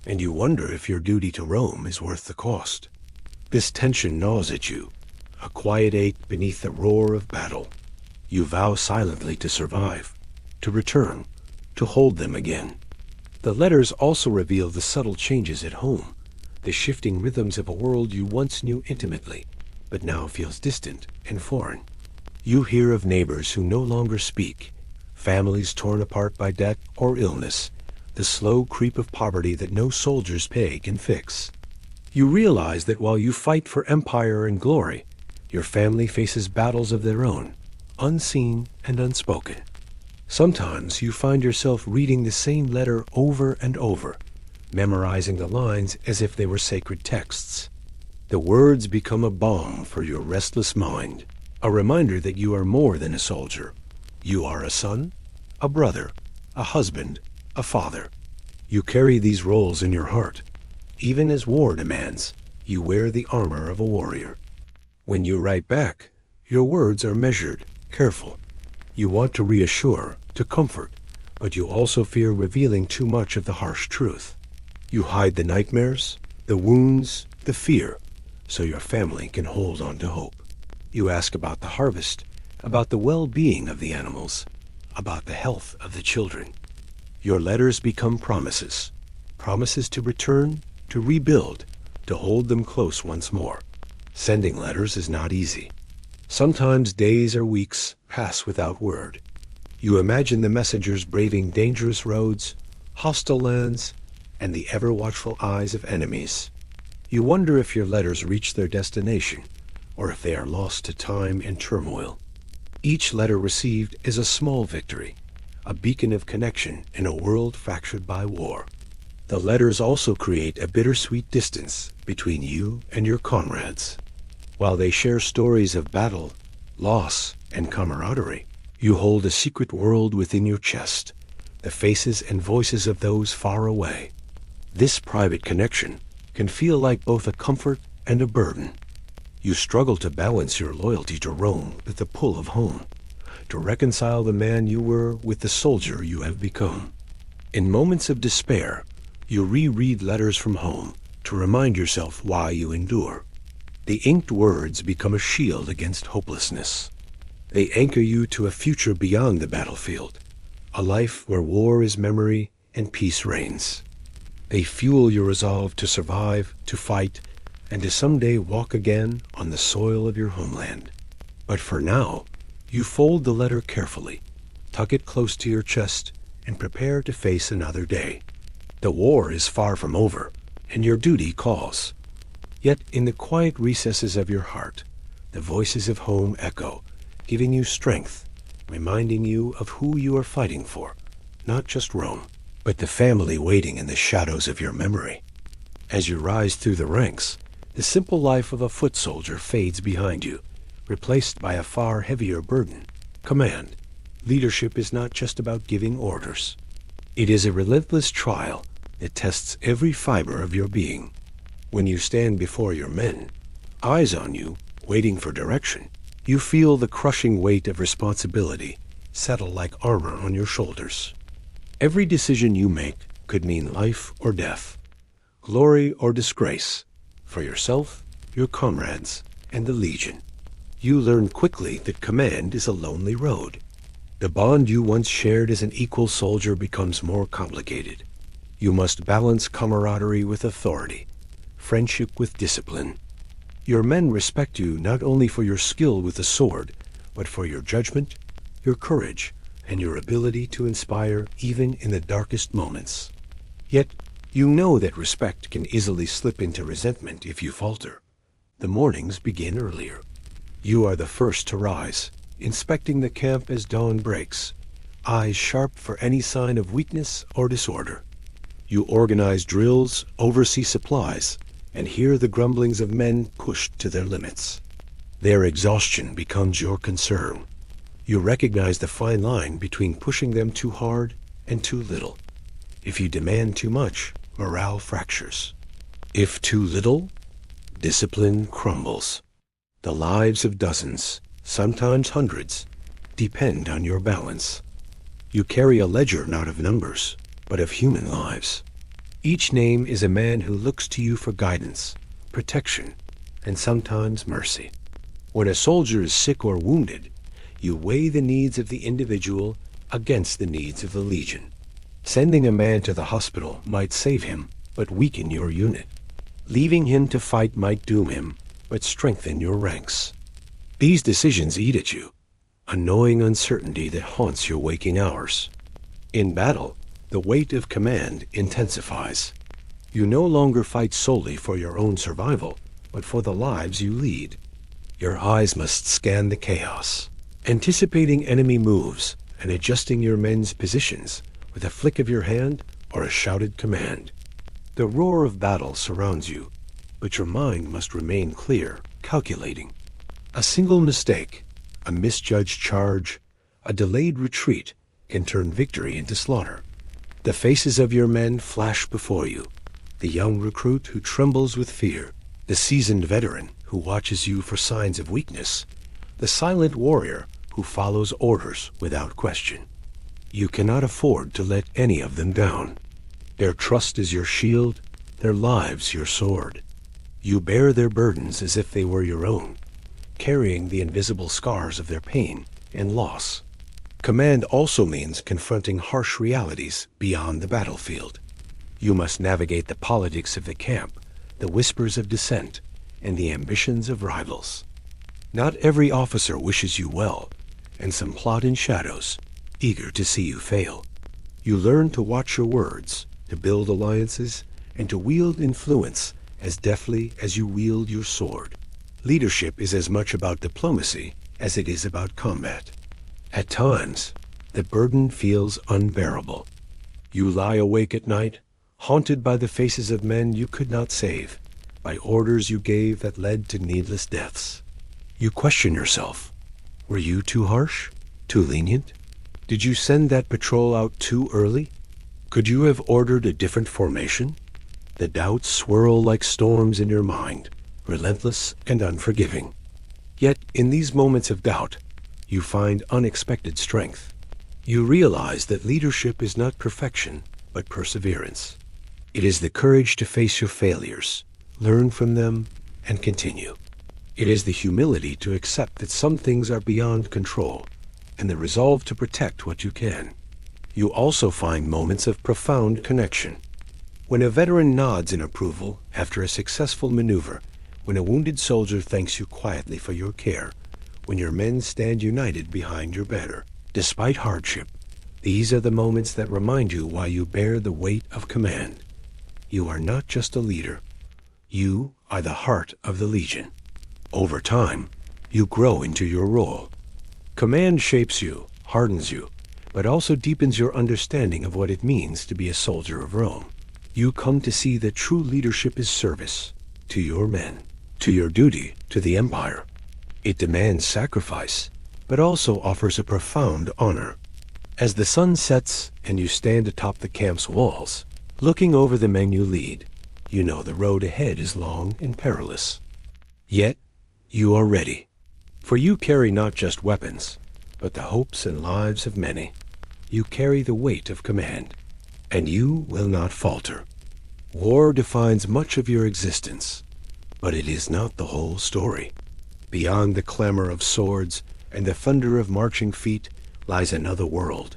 and you wonder if your duty to Rome is worth the cost. This tension gnaws at you, a quiet ache beneath the roar of battle. You vow silently to survive, to return, to hold them again. The letters also reveal the subtle changes at home, the shifting rhythms of a world you once knew intimately, but now feels distant and foreign. You hear of neighbors who no longer speak, families torn apart by debt or illness, the slow creep of poverty that no soldier's pay can fix. You realize that while you fight for empire and glory, your family faces battles of their own, unseen and unspoken. Sometimes you find yourself reading the same letter over and over, memorizing the lines as if they were sacred texts. The words become a balm for your restless mind, a reminder that you are more than a soldier. You are a son, a brother, a husband, a father. You carry these roles in your heart. Even as war demands, you wear the armor of a warrior. When you write back, your words are measured, careful. You want to reassure, to comfort, but you also fear revealing too much of the harsh truth. You hide the nightmares, the wounds, the fear, so your family can hold on to hope. You ask about the harvest, about the well-being of the animals, about the health of the children. Your letters become promises, promises to return, to rebuild, to hold them close once more. Sending letters is not easy. Sometimes days or weeks pass without word. You imagine the messengers braving dangerous roads, hostile lands, and the ever-watchful eyes of enemies. You wonder if your letters reach their destination, or if they are lost to time and turmoil. Each letter received is a small victory, a beacon of connection in a world fractured by war. The letters also create a bittersweet distance between you and your comrades. While they share stories of battle, loss, and camaraderie, you hold a secret world within your chest, the faces and voices of those far away. This private connection can feel like both a comfort and a burden. You struggle to balance your loyalty to Rome with the pull of home, to reconcile the man you were with the soldier you have become. In moments of despair, you reread letters from home to remind yourself why you endure. The inked words become a shield against hopelessness. They anchor you to a future beyond the battlefield, a life where war is memory and peace reigns. They fuel your resolve to survive, to fight, and to someday walk again on the soil of your homeland. But for now, you fold the letter carefully, tuck it close to your chest, and prepare to face another day. The war is far from over, and your duty calls. Yet in the quiet recesses of your heart, the voices of home echo, giving you strength, reminding you of who you are fighting for, not just Rome, but the family waiting in the shadows of your memory. As you rise through the ranks, the simple life of a foot soldier fades behind you, replaced by a far heavier burden, command. Leadership is not just about giving orders. It is a relentless trial that tests every fiber of your being. When you stand before your men, eyes on you, waiting for direction, you feel the crushing weight of responsibility settle like armor on your shoulders. Every decision you make could mean life or death, glory or disgrace, for yourself, your comrades, and the Legion. You learn quickly that command is a lonely road. The bond you once shared as an equal soldier becomes more complicated. You must balance camaraderie with authority, friendship with discipline. Your men respect you not only for your skill with the sword, but for your judgment, your courage, and your ability to inspire even in the darkest moments. Yet, you know that respect can easily slip into resentment if you falter. The mornings begin earlier. You are the first to rise, inspecting the camp as dawn breaks, eyes sharp for any sign of weakness or disorder. You organize drills, oversee supplies, and hear the grumblings of men pushed to their limits. Their exhaustion becomes your concern. You recognize the fine line between pushing them too hard and too little. If you demand too much, morale fractures. If too little, discipline crumbles. The lives of dozens, sometimes hundreds, depend on your balance. You carry a ledger not of numbers, but of human lives. Each name is a man who looks to you for guidance, protection, and sometimes mercy. When a soldier is sick or wounded, you weigh the needs of the individual against the needs of the Legion. Sending a man to the hospital might save him, but weaken your unit. Leaving him to fight might doom him, but strengthen your ranks. These decisions eat at you, a gnawing uncertainty that haunts your waking hours. In battle, the weight of command intensifies. You no longer fight solely for your own survival, but for the lives you lead. Your eyes must scan the chaos, anticipating enemy moves and adjusting your men's positions with a flick of your hand or a shouted command. The roar of battle surrounds you, but your mind must remain clear, calculating. A single mistake, a misjudged charge, a delayed retreat can turn victory into slaughter. The faces of your men flash before you, the young recruit who trembles with fear, the seasoned veteran who watches you for signs of weakness, the silent warrior who follows orders without question. You cannot afford to let any of them down. Their trust is your shield, their lives your sword. You bear their burdens as if they were your own, carrying the invisible scars of their pain and loss. Command also means confronting harsh realities beyond the battlefield. You must navigate the politics of the camp, the whispers of dissent, and the ambitions of rivals. Not every officer wishes you well, and some plot in shadows, eager to see you fail. You learn to watch your words, to build alliances, and to wield influence as deftly as you wield your sword. Leadership is as much about diplomacy as it is about combat. At times, the burden feels unbearable. You lie awake at night, haunted by the faces of men you could not save, by orders you gave that led to needless deaths. You question yourself. Were you too harsh? Too lenient? Did you send that patrol out too early? Could you have ordered a different formation? The doubts swirl like storms in your mind, relentless and unforgiving. Yet, in these moments of doubt, you find unexpected strength. You realize that leadership is not perfection, but perseverance. It is the courage to face your failures, learn from them, and continue. It is the humility to accept that some things are beyond control, and the resolve to protect what you can. You also find moments of profound connection. When a veteran nods in approval after a successful maneuver, when a wounded soldier thanks you quietly for your care, when your men stand united behind your banner, despite hardship, these are the moments that remind you why you bear the weight of command. You are not just a leader. You are the heart of the Legion. Over time, you grow into your role. Command shapes you, hardens you, but also deepens your understanding of what it means to be a soldier of Rome. You come to see that true leadership is service to your men, to your duty, to the empire. It demands sacrifice, but also offers a profound honor. As the sun sets and you stand atop the camp's walls, looking over the men you lead, you know the road ahead is long and perilous. Yet, you are ready, for you carry not just weapons, but the hopes and lives of many. You carry the weight of command, and you will not falter. War defines much of your existence, but it is not the whole story. Beyond the clamor of swords and the thunder of marching feet lies another world,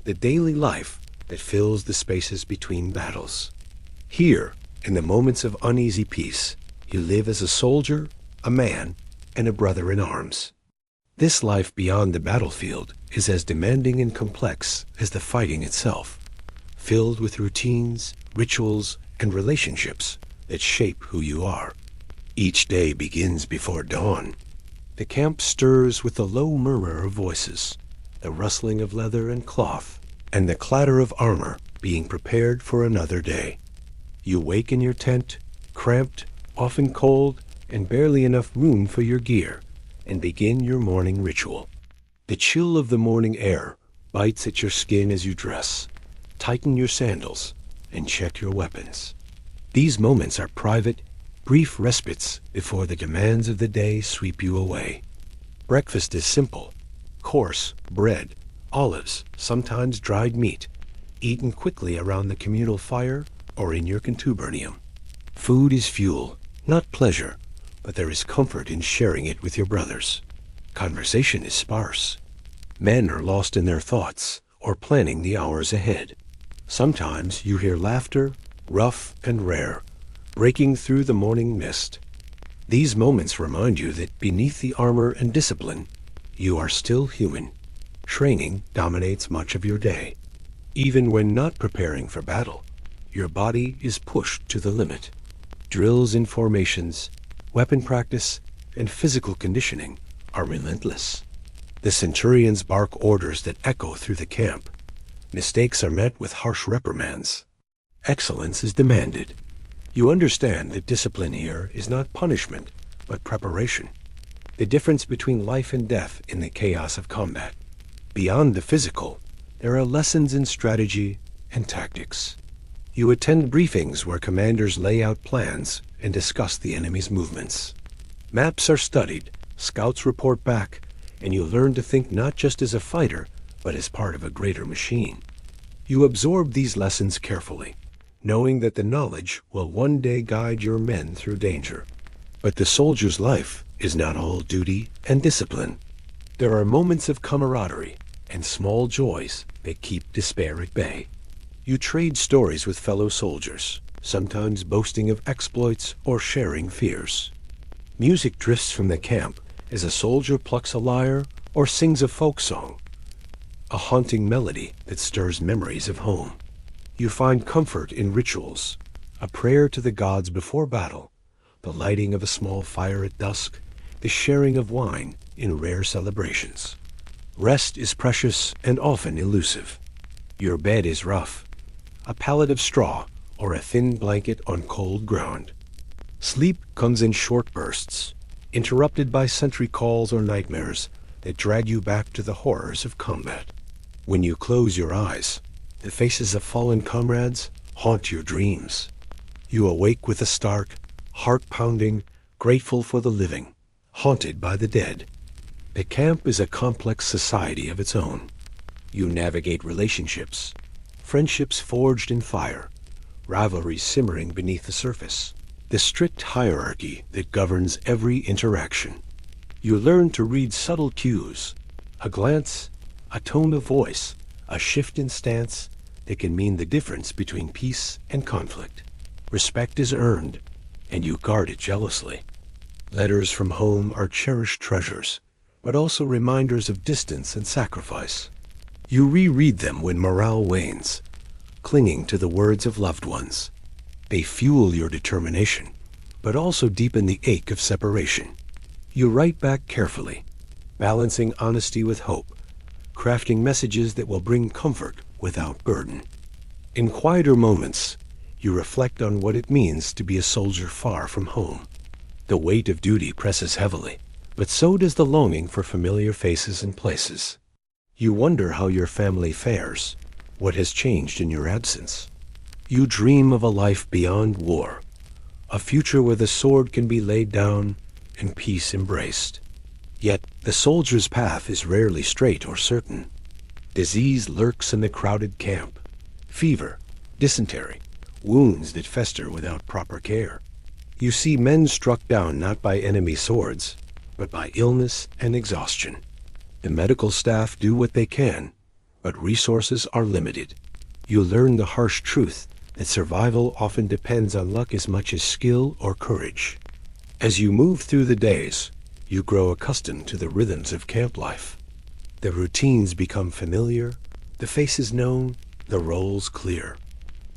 the daily life that fills the spaces between battles. Here, in the moments of uneasy peace, you live as a soldier, a man, and a brother in arms. This life beyond the battlefield is as demanding and complex as the fighting itself, filled with routines, rituals, and relationships that shape who you are. Each day begins before dawn. The camp stirs with the low murmur of voices, the rustling of leather and cloth, and the clatter of armor being prepared for another day. You wake in your tent, cramped, often cold, and barely enough room for your gear, and begin your morning ritual. The chill of the morning air bites at your skin as you dress, tighten your sandals, and check your weapons. These moments are private, brief respites before the demands of the day sweep you away. Breakfast is simple: coarse bread, olives, sometimes dried meat, eaten quickly around the communal fire or in your contubernium. Food is fuel, not pleasure, but there is comfort in sharing it with your brothers. Conversation is sparse. Men are lost in their thoughts or planning the hours ahead. Sometimes you hear laughter, rough and rare, breaking through the morning mist. These moments remind you that beneath the armor and discipline, you are still human. Training dominates much of your day. Even when not preparing for battle, your body is pushed to the limit. Drills in formations, weapon practice, and physical conditioning are relentless. The centurions bark orders that echo through the camp. Mistakes are met with harsh reprimands. Excellence is demanded. You understand that discipline here is not punishment, but preparation. The difference between life and death in the chaos of combat. Beyond the physical, there are lessons in strategy and tactics. You attend briefings where commanders lay out plans and discuss the enemy's movements. Maps are studied, scouts report back, and you learn to think not just as a fighter, but as part of a greater machine. You absorb these lessons carefully, knowing that the knowledge will one day guide your men through danger. But the soldier's life is not all duty and discipline. There are moments of camaraderie and small joys that keep despair at bay. You trade stories with fellow soldiers, sometimes boasting of exploits or sharing fears. Music drifts from the camp as a soldier plucks a lyre or sings a folk song, a haunting melody that stirs memories of home. You find comfort in rituals, a prayer to the gods before battle, the lighting of a small fire at dusk, the sharing of wine in rare celebrations. Rest is precious and often elusive. Your bed is rough, a pallet of straw or a thin blanket on cold ground. Sleep comes in short bursts, interrupted by sentry calls or nightmares that drag you back to the horrors of combat. When you close your eyes, the faces of fallen comrades haunt your dreams. You awake with a start, heart-pounding, grateful for the living, haunted by the dead. The camp is a complex society of its own. You navigate relationships, friendships forged in fire, rivalries simmering beneath the surface, the strict hierarchy that governs every interaction. You learn to read subtle cues, a glance, a tone of voice, a shift in stance that can mean the difference between peace and conflict. Respect is earned, and you guard it jealously. Letters from home are cherished treasures, but also reminders of distance and sacrifice. You reread them when morale wanes, clinging to the words of loved ones. They fuel your determination, but also deepen the ache of separation. You write back carefully, balancing honesty with hope, crafting messages that will bring comfort without burden. In quieter moments, you reflect on what it means to be a soldier far from home. The weight of duty presses heavily, but so does the longing for familiar faces and places. You wonder how your family fares, what has changed in your absence. You dream of a life beyond war, a future where the sword can be laid down and peace embraced. Yet the soldier's path is rarely straight or certain. Disease lurks in the crowded camp. Fever, dysentery, wounds that fester without proper care. You see men struck down not by enemy swords, but by illness and exhaustion. The medical staff do what they can, but resources are limited. You learn the harsh truth that survival often depends on luck as much as skill or courage. As you move through the days, you grow accustomed to the rhythms of camp life. The routines become familiar, the faces known, the roles clear.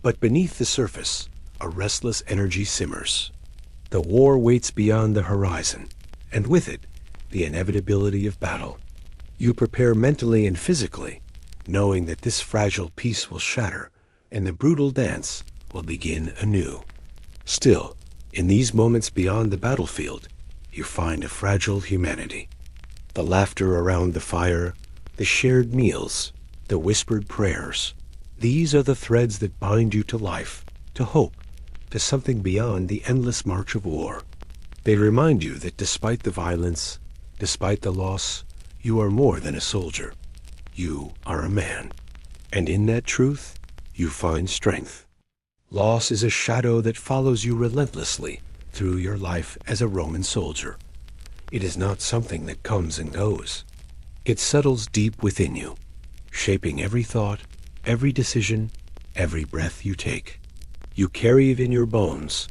But beneath the surface, a restless energy simmers. The war waits beyond the horizon, and with it, the inevitability of battle. You prepare mentally and physically, knowing that this fragile peace will shatter and the brutal dance will begin anew. Still, in these moments beyond the battlefield, you find a fragile humanity. The laughter around the fire, the shared meals, the whispered prayers. These are the threads that bind you to life, to hope, to something beyond the endless march of war. They remind you that despite the violence, despite the loss, you are more than a soldier. You are a man. And in that truth, you find strength. Loss is a shadow that follows you relentlessly through your life as a Roman soldier. It is not something that comes and goes. It settles deep within you, shaping every thought, every decision, every breath you take. You carry it in your bones,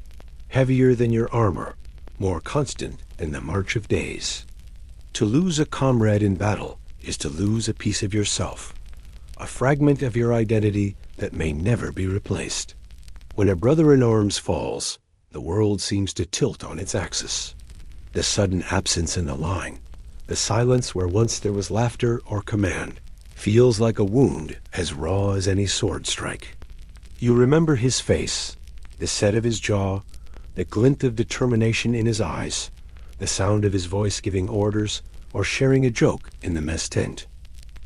heavier than your armor, more constant than the march of days. To lose a comrade in battle is to lose a piece of yourself, a fragment of your identity that may never be replaced. When a brother in arms falls, the world seems to tilt on its axis. The sudden absence in the line, the silence where once there was laughter or command, feels like a wound as raw as any sword strike. You remember his face, the set of his jaw, the glint of determination in his eyes, the sound of his voice giving orders or sharing a joke in the mess tent.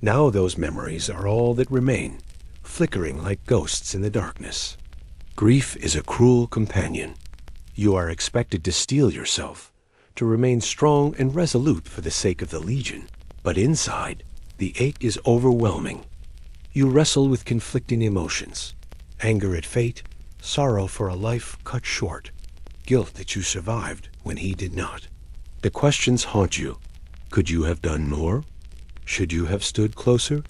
Now those memories are all that remain, flickering like ghosts in the darkness. Grief is a cruel companion. You are expected to steel yourself, to remain strong and resolute for the sake of the Legion. But inside, the ache is overwhelming. You wrestle with conflicting emotions, anger at fate, sorrow for a life cut short, guilt that you survived when he did not. The questions haunt you. Could you have done more? Should you have stood closer?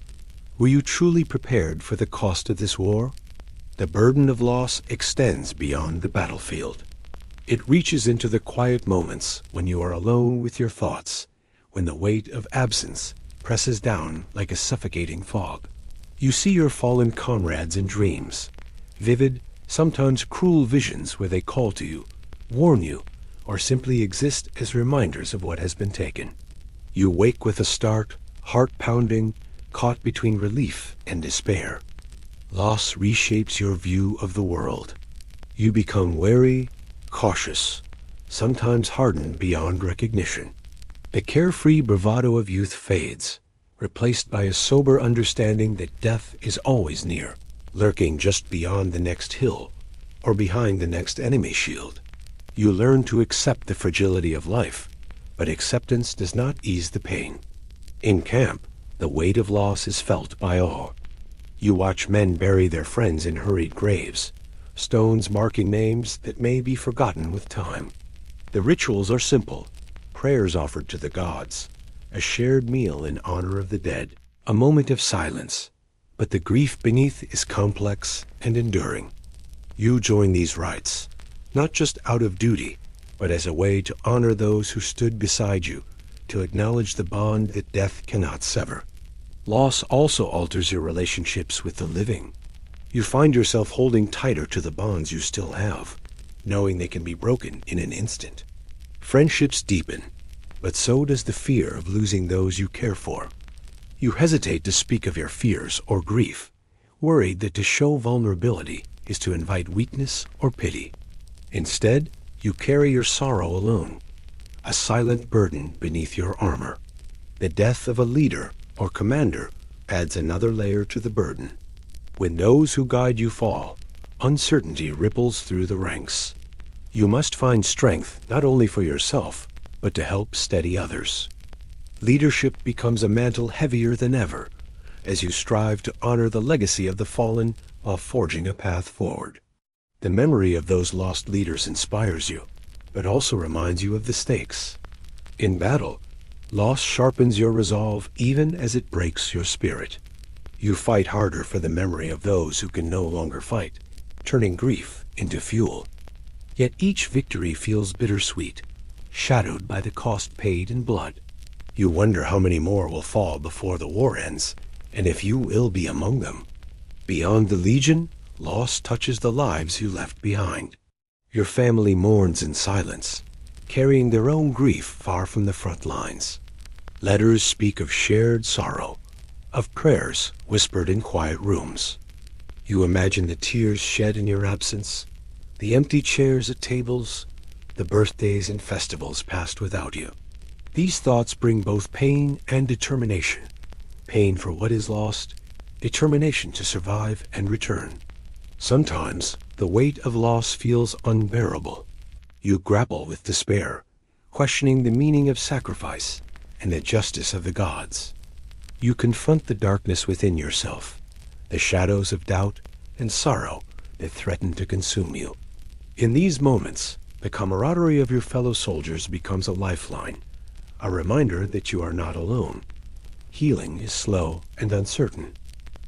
Were you truly prepared for the cost of this war? The burden of loss extends beyond the battlefield. It reaches into the quiet moments when you are alone with your thoughts, when the weight of absence presses down like a suffocating fog. You see your fallen comrades in dreams, vivid, sometimes cruel visions where they call to you, warn you, or simply exist as reminders of what has been taken. You wake with a start, heart pounding, caught between relief and despair. Loss reshapes your view of the world. You become wary, cautious, sometimes hardened beyond recognition. The carefree bravado of youth fades, replaced by a sober understanding that death is always near, lurking just beyond the next hill or behind the next enemy shield. You learn to accept the fragility of life, but acceptance does not ease the pain. In camp, the weight of loss is felt by all. You watch men bury their friends in hurried graves, stones marking names that may be forgotten with time. The rituals are simple, prayers offered to the gods, a shared meal in honor of the dead, a moment of silence, but the grief beneath is complex and enduring. You join these rites, not just out of duty, but as a way to honor those who stood beside you, to acknowledge the bond that death cannot sever. Loss also alters your relationships with the living. You find yourself holding tighter to the bonds you still have, knowing they can be broken in an instant. Friendships deepen, but so does the fear of losing those you care for. You hesitate to speak of your fears or grief, worried that to show vulnerability is to invite weakness or pity. Instead, you carry your sorrow alone, a silent burden beneath your armor. The death of a leader or commander adds another layer to the burden. When those who guide you fall, uncertainty ripples through the ranks. You must find strength not only for yourself, but to help steady others. Leadership becomes a mantle heavier than ever, as you strive to honor the legacy of the fallen while forging a path forward. The memory of those lost leaders inspires you, but also reminds you of the stakes. In battle, loss sharpens your resolve even as it breaks your spirit. You fight harder for the memory of those who can no longer fight, turning grief into fuel. Yet each victory feels bittersweet, shadowed by the cost paid in blood. You wonder how many more will fall before the war ends, and if you will be among them. Beyond the Legion, loss touches the lives you left behind. Your family mourns in silence, carrying their own grief far from the front lines. Letters speak of shared sorrow, of prayers whispered in quiet rooms. You imagine the tears shed in your absence, the empty chairs at tables, the birthdays and festivals passed without you. These thoughts bring both pain and determination. Pain for what is lost, determination to survive and return. Sometimes the weight of loss feels unbearable. You grapple with despair, questioning the meaning of sacrifice and the justice of the gods. You confront the darkness within yourself, the shadows of doubt and sorrow that threaten to consume you. In these moments, the camaraderie of your fellow soldiers becomes a lifeline, a reminder that you are not alone. Healing is slow and uncertain.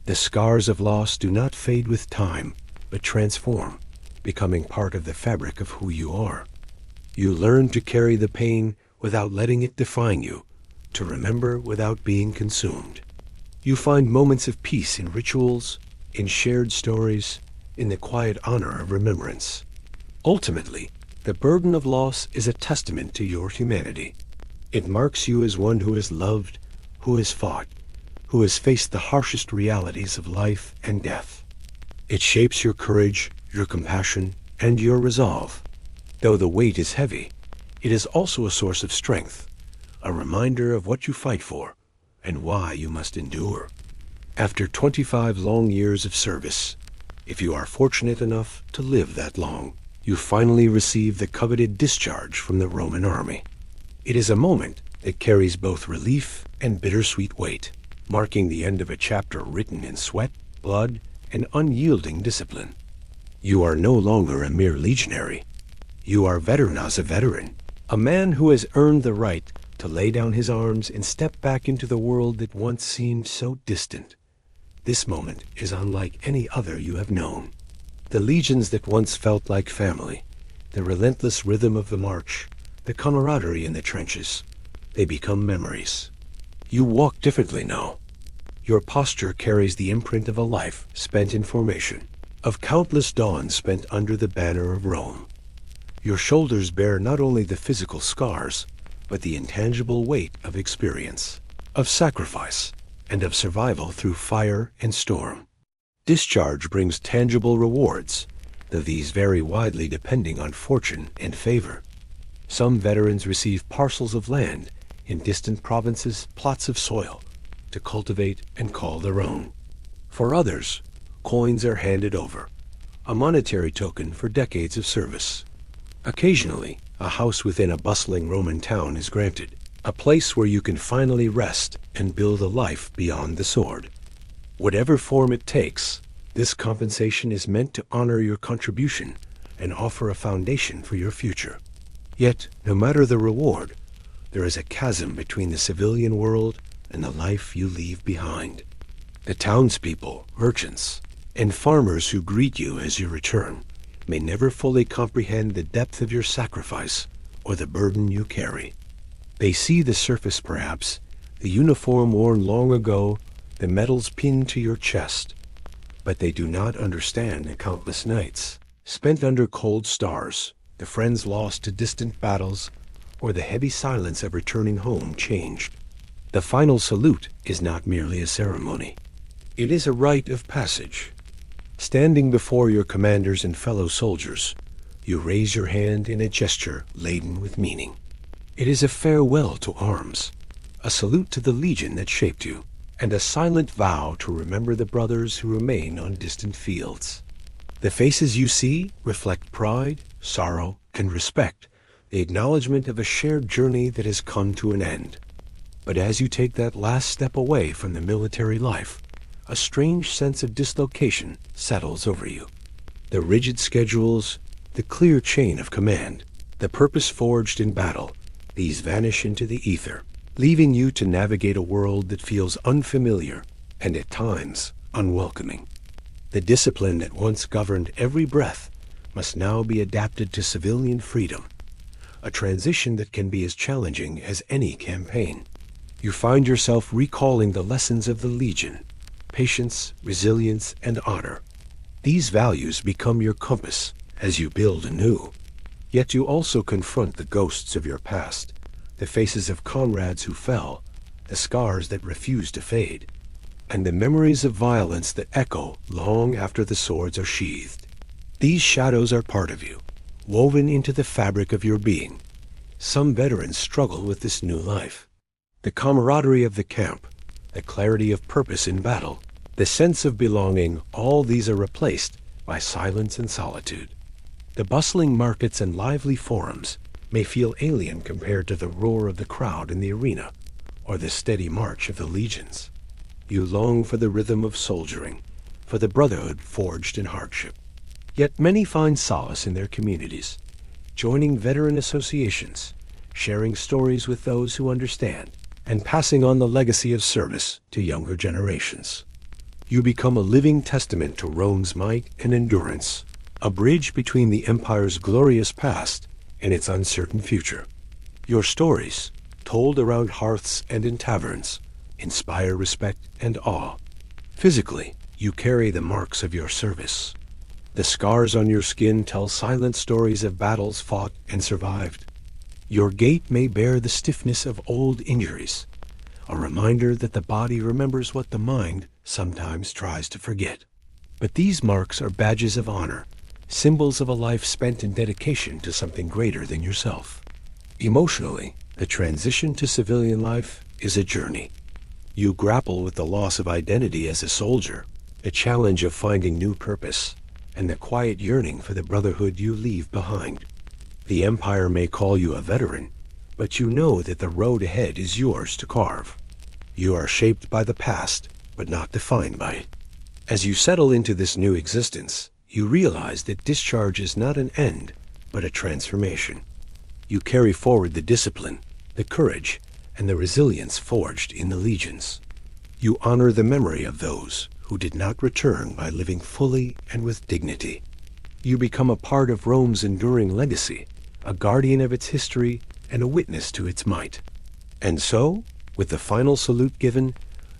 The scars of loss do not fade with time, but transform, becoming part of the fabric of who you are. You learn to carry the pain without letting it define you, to remember without being consumed. You find moments of peace in rituals, in shared stories, in the quiet honor of remembrance. Ultimately, the burden of loss is a testament to your humanity. It marks you as one who has loved, who has fought, who has faced the harshest realities of life and death. It shapes your courage, your compassion, and your resolve. Though the weight is heavy, it is also a source of strength, a reminder of what you fight for and why you must endure. After 25 long years of service, if you are fortunate enough to live that long, you finally receive the coveted discharge from the Roman army. It is a moment that carries both relief and bittersweet weight, marking the end of a chapter written in sweat, blood, and unyielding discipline. You are no longer a mere legionary. You are veteran-as a veteran, a man who has earned the right to lay down his arms and step back into the world that once seemed so distant. This moment is unlike any other you have known. The legions that once felt like family, the relentless rhythm of the march, the camaraderie in the trenches, they become memories. You walk differently now. Your posture carries the imprint of a life spent in formation, of countless dawns spent under the banner of Rome. Your shoulders bear not only the physical scars, but the intangible weight of experience, of sacrifice, and of survival through fire and storm. Discharge brings tangible rewards, though these vary widely depending on fortune and favor. Some veterans receive parcels of land in distant provinces, plots of soil, to cultivate and call their own. For others, coins are handed over, a monetary token for decades of service. Occasionally, a house within a bustling Roman town is granted, a place where you can finally rest and build a life beyond the sword. Whatever form it takes, this compensation is meant to honor your contribution and offer a foundation for your future. Yet, no matter the reward, there is a chasm between the civilian world and the life you leave behind. The townspeople, merchants, and farmers who greet you as you return may never fully comprehend the depth of your sacrifice or the burden you carry. They see the surface perhaps, the uniform worn long ago, the medals pinned to your chest, but they do not understand the countless nights spent under cold stars, the friends lost to distant battles, or the heavy silence of returning home changed. The final salute is not merely a ceremony. It is a rite of passage. Standing before your commanders and fellow soldiers, you raise your hand in a gesture laden with meaning. It is a farewell to arms, a salute to the legion that shaped you, and a silent vow to remember the brothers who remain on distant fields. The faces you see reflect pride, sorrow, and respect, the acknowledgement of a shared journey that has come to an end. But as you take that last step away from the military life, a strange sense of dislocation settles over you. The rigid schedules, the clear chain of command, the purpose forged in battle, these vanish into the ether, leaving you to navigate a world that feels unfamiliar and at times unwelcoming. The discipline that once governed every breath must now be adapted to civilian freedom, a transition that can be as challenging as any campaign. You find yourself recalling the lessons of the Legion: patience, resilience, and honor. These values become your compass as you build anew. Yet you also confront the ghosts of your past, the faces of comrades who fell, the scars that refuse to fade, and the memories of violence that echo long after the swords are sheathed. These shadows are part of you, woven into the fabric of your being. Some veterans struggle with this new life. The camaraderie of the camp, the clarity of purpose in battle, the sense of belonging, all these are replaced by silence and solitude. The bustling markets and lively forums may feel alien compared to the roar of the crowd in the arena, or the steady march of the legions. You long for the rhythm of soldiering, for the brotherhood forged in hardship. Yet many find solace in their communities, joining veteran associations, sharing stories with those who understand, and passing on the legacy of service to younger generations. You become a living testament to Rome's might and endurance, a bridge between the Empire's glorious past and its uncertain future. Your stories, told around hearths and in taverns, inspire respect and awe. Physically, you carry the marks of your service. The scars on your skin tell silent stories of battles fought and survived. Your gait may bear the stiffness of old injuries, a reminder that the body remembers what the mind sometimes tries to forget. But these marks are badges of honor, symbols of a life spent in dedication to something greater than yourself. Emotionally, the transition to civilian life is a journey. You grapple with the loss of identity as a soldier, the challenge of finding new purpose, and the quiet yearning for the brotherhood you leave behind. The Empire may call you a veteran, but you know that the road ahead is yours to carve. You are shaped by the past, but not defined by it. As you settle into this new existence, you realize that discharge is not an end, but a transformation. You carry forward the discipline, the courage, and the resilience forged in the legions. You honor the memory of those who did not return by living fully and with dignity. You become a part of Rome's enduring legacy, a guardian of its history and a witness to its might. And so, with the final salute given,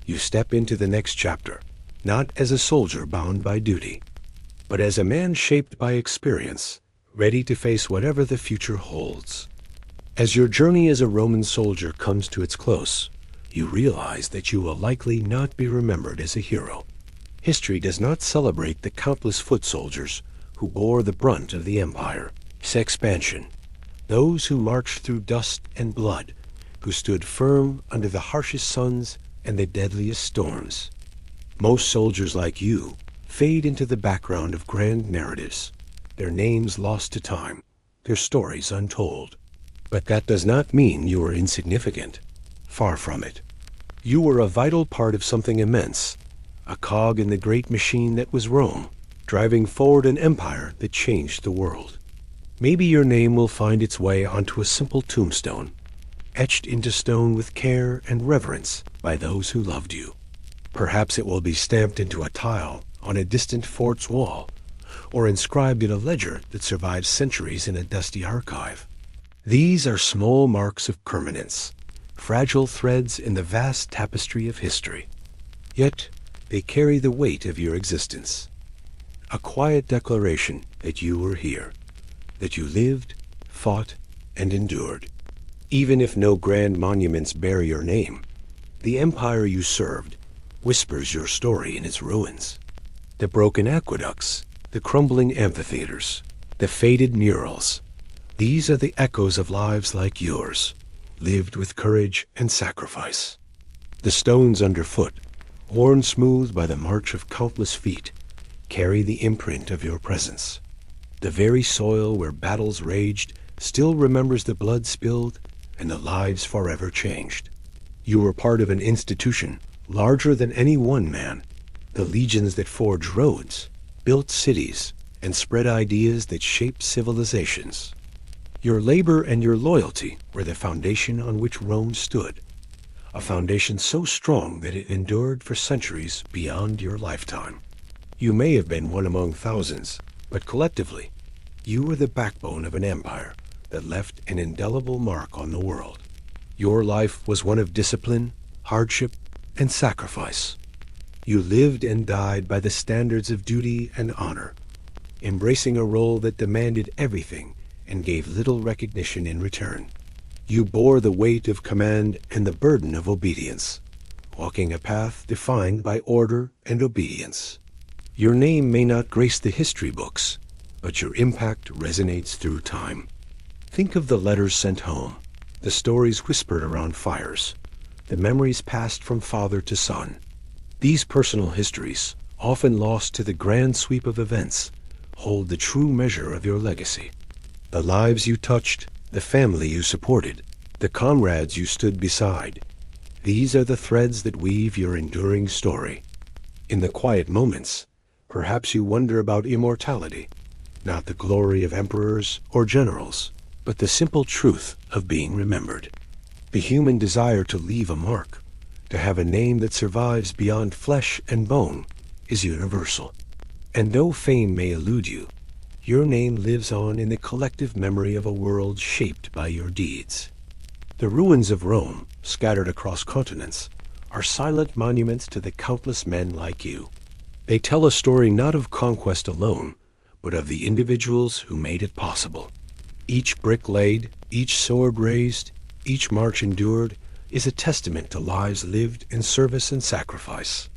you step into the next chapter, not as a soldier bound by duty, but as a man shaped by experience, ready to face whatever the future holds. As your journey as a Roman soldier comes to its close, you realize that you will likely not be remembered as a hero. History does not celebrate the countless foot soldiers who bore the brunt of the Empire's expansion, those who marched through dust and blood, who stood firm under the harshest suns and the deadliest storms. Most soldiers like you fade into the background of grand narratives, their names lost to time, their stories untold. But that does not mean you are insignificant. Far from it. You were a vital part of something immense, a cog in the great machine that was Rome, driving forward an empire that changed the world. Maybe your name will find its way onto a simple tombstone, etched into stone with care and reverence by those who loved you. Perhaps it will be stamped into a tile on a distant fort's wall, or inscribed in a ledger that survives centuries in a dusty archive. These are small marks of permanence, fragile threads in the vast tapestry of history. Yet they carry the weight of your existence. A quiet declaration that you were here, that you lived, fought, and endured. Even if no grand monuments bear your name, the empire you served whispers your story in its ruins. The broken aqueducts, the crumbling amphitheaters, the faded murals, these are the echoes of lives like yours, lived with courage and sacrifice. The stones underfoot, worn smooth by the march of countless feet, carry the imprint of your presence. The very soil where battles raged still remembers the blood spilled and the lives forever changed. You were part of an institution larger than any one man, the legions that forged roads, built cities, and spread ideas that shaped civilizations. Your labor and your loyalty were the foundation on which Rome stood, a foundation so strong that it endured for centuries beyond your lifetime. You may have been one among thousands, but collectively, you were the backbone of an empire that left an indelible mark on the world. Your life was one of discipline, hardship, and sacrifice. You lived and died by the standards of duty and honor, embracing a role that demanded everything and gave little recognition in return. You bore the weight of command and the burden of obedience, walking a path defined by order and obedience. Your name may not grace the history books, but your impact resonates through time. Think of the letters sent home, the stories whispered around fires, the memories passed from father to son. These personal histories, often lost to the grand sweep of events, hold the true measure of your legacy. The lives you touched, the family you supported, the comrades you stood beside, these are the threads that weave your enduring story. In the quiet moments, perhaps you wonder about immortality, not the glory of emperors or generals, but the simple truth of being remembered. The human desire to leave a mark, to have a name that survives beyond flesh and bone, is universal. And though fame may elude you, your name lives on in the collective memory of a world shaped by your deeds. The ruins of Rome, scattered across continents, are silent monuments to the countless men like you. They tell a story not of conquest alone, but of the individuals who made it possible. Each brick laid, each sword raised, each march endured is a testament to lives lived in service and sacrifice.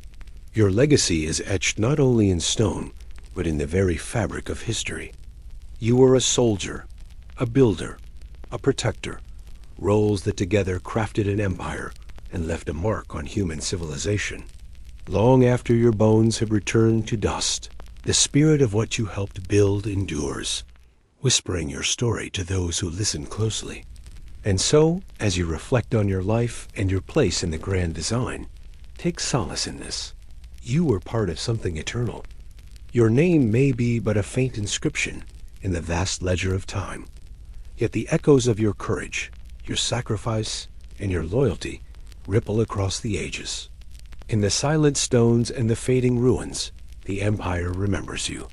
Your legacy is etched not only in stone, but in the very fabric of history. You were a soldier, a builder, a protector, roles that together crafted an empire and left a mark on human civilization. Long after your bones have returned to dust, the spirit of what you helped build endures, whispering your story to those who listen closely. And so, as you reflect on your life and your place in the grand design, take solace in this. You were part of something eternal. Your name may be but a faint inscription in the vast ledger of time, yet the echoes of your courage, your sacrifice, and your loyalty ripple across the ages. In the silent stones and the fading ruins, the empire remembers you.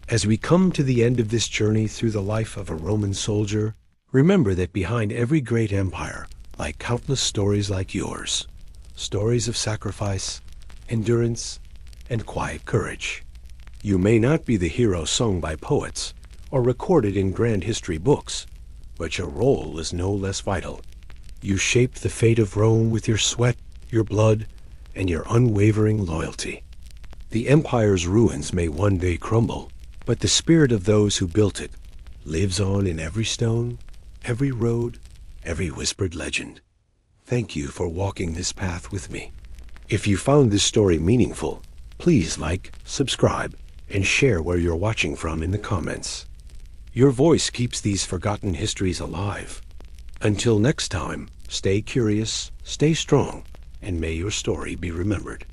As we come to the end of this journey through the life of a Roman soldier, remember that behind every great empire lie countless stories like yours, stories of sacrifice, endurance, and quiet courage. You may not be the hero sung by poets or recorded in grand history books, but your role is no less vital. You shaped the fate of Rome with your sweat, your blood, and your unwavering loyalty. The empire's ruins may one day crumble, but the spirit of those who built it lives on in every stone, every road, every whispered legend. Thank you for walking this path with me. If you found this story meaningful, please like, subscribe, and share where you're watching from in the comments. Your voice keeps these forgotten histories alive. Until next time, stay curious, stay strong, and may your story be remembered.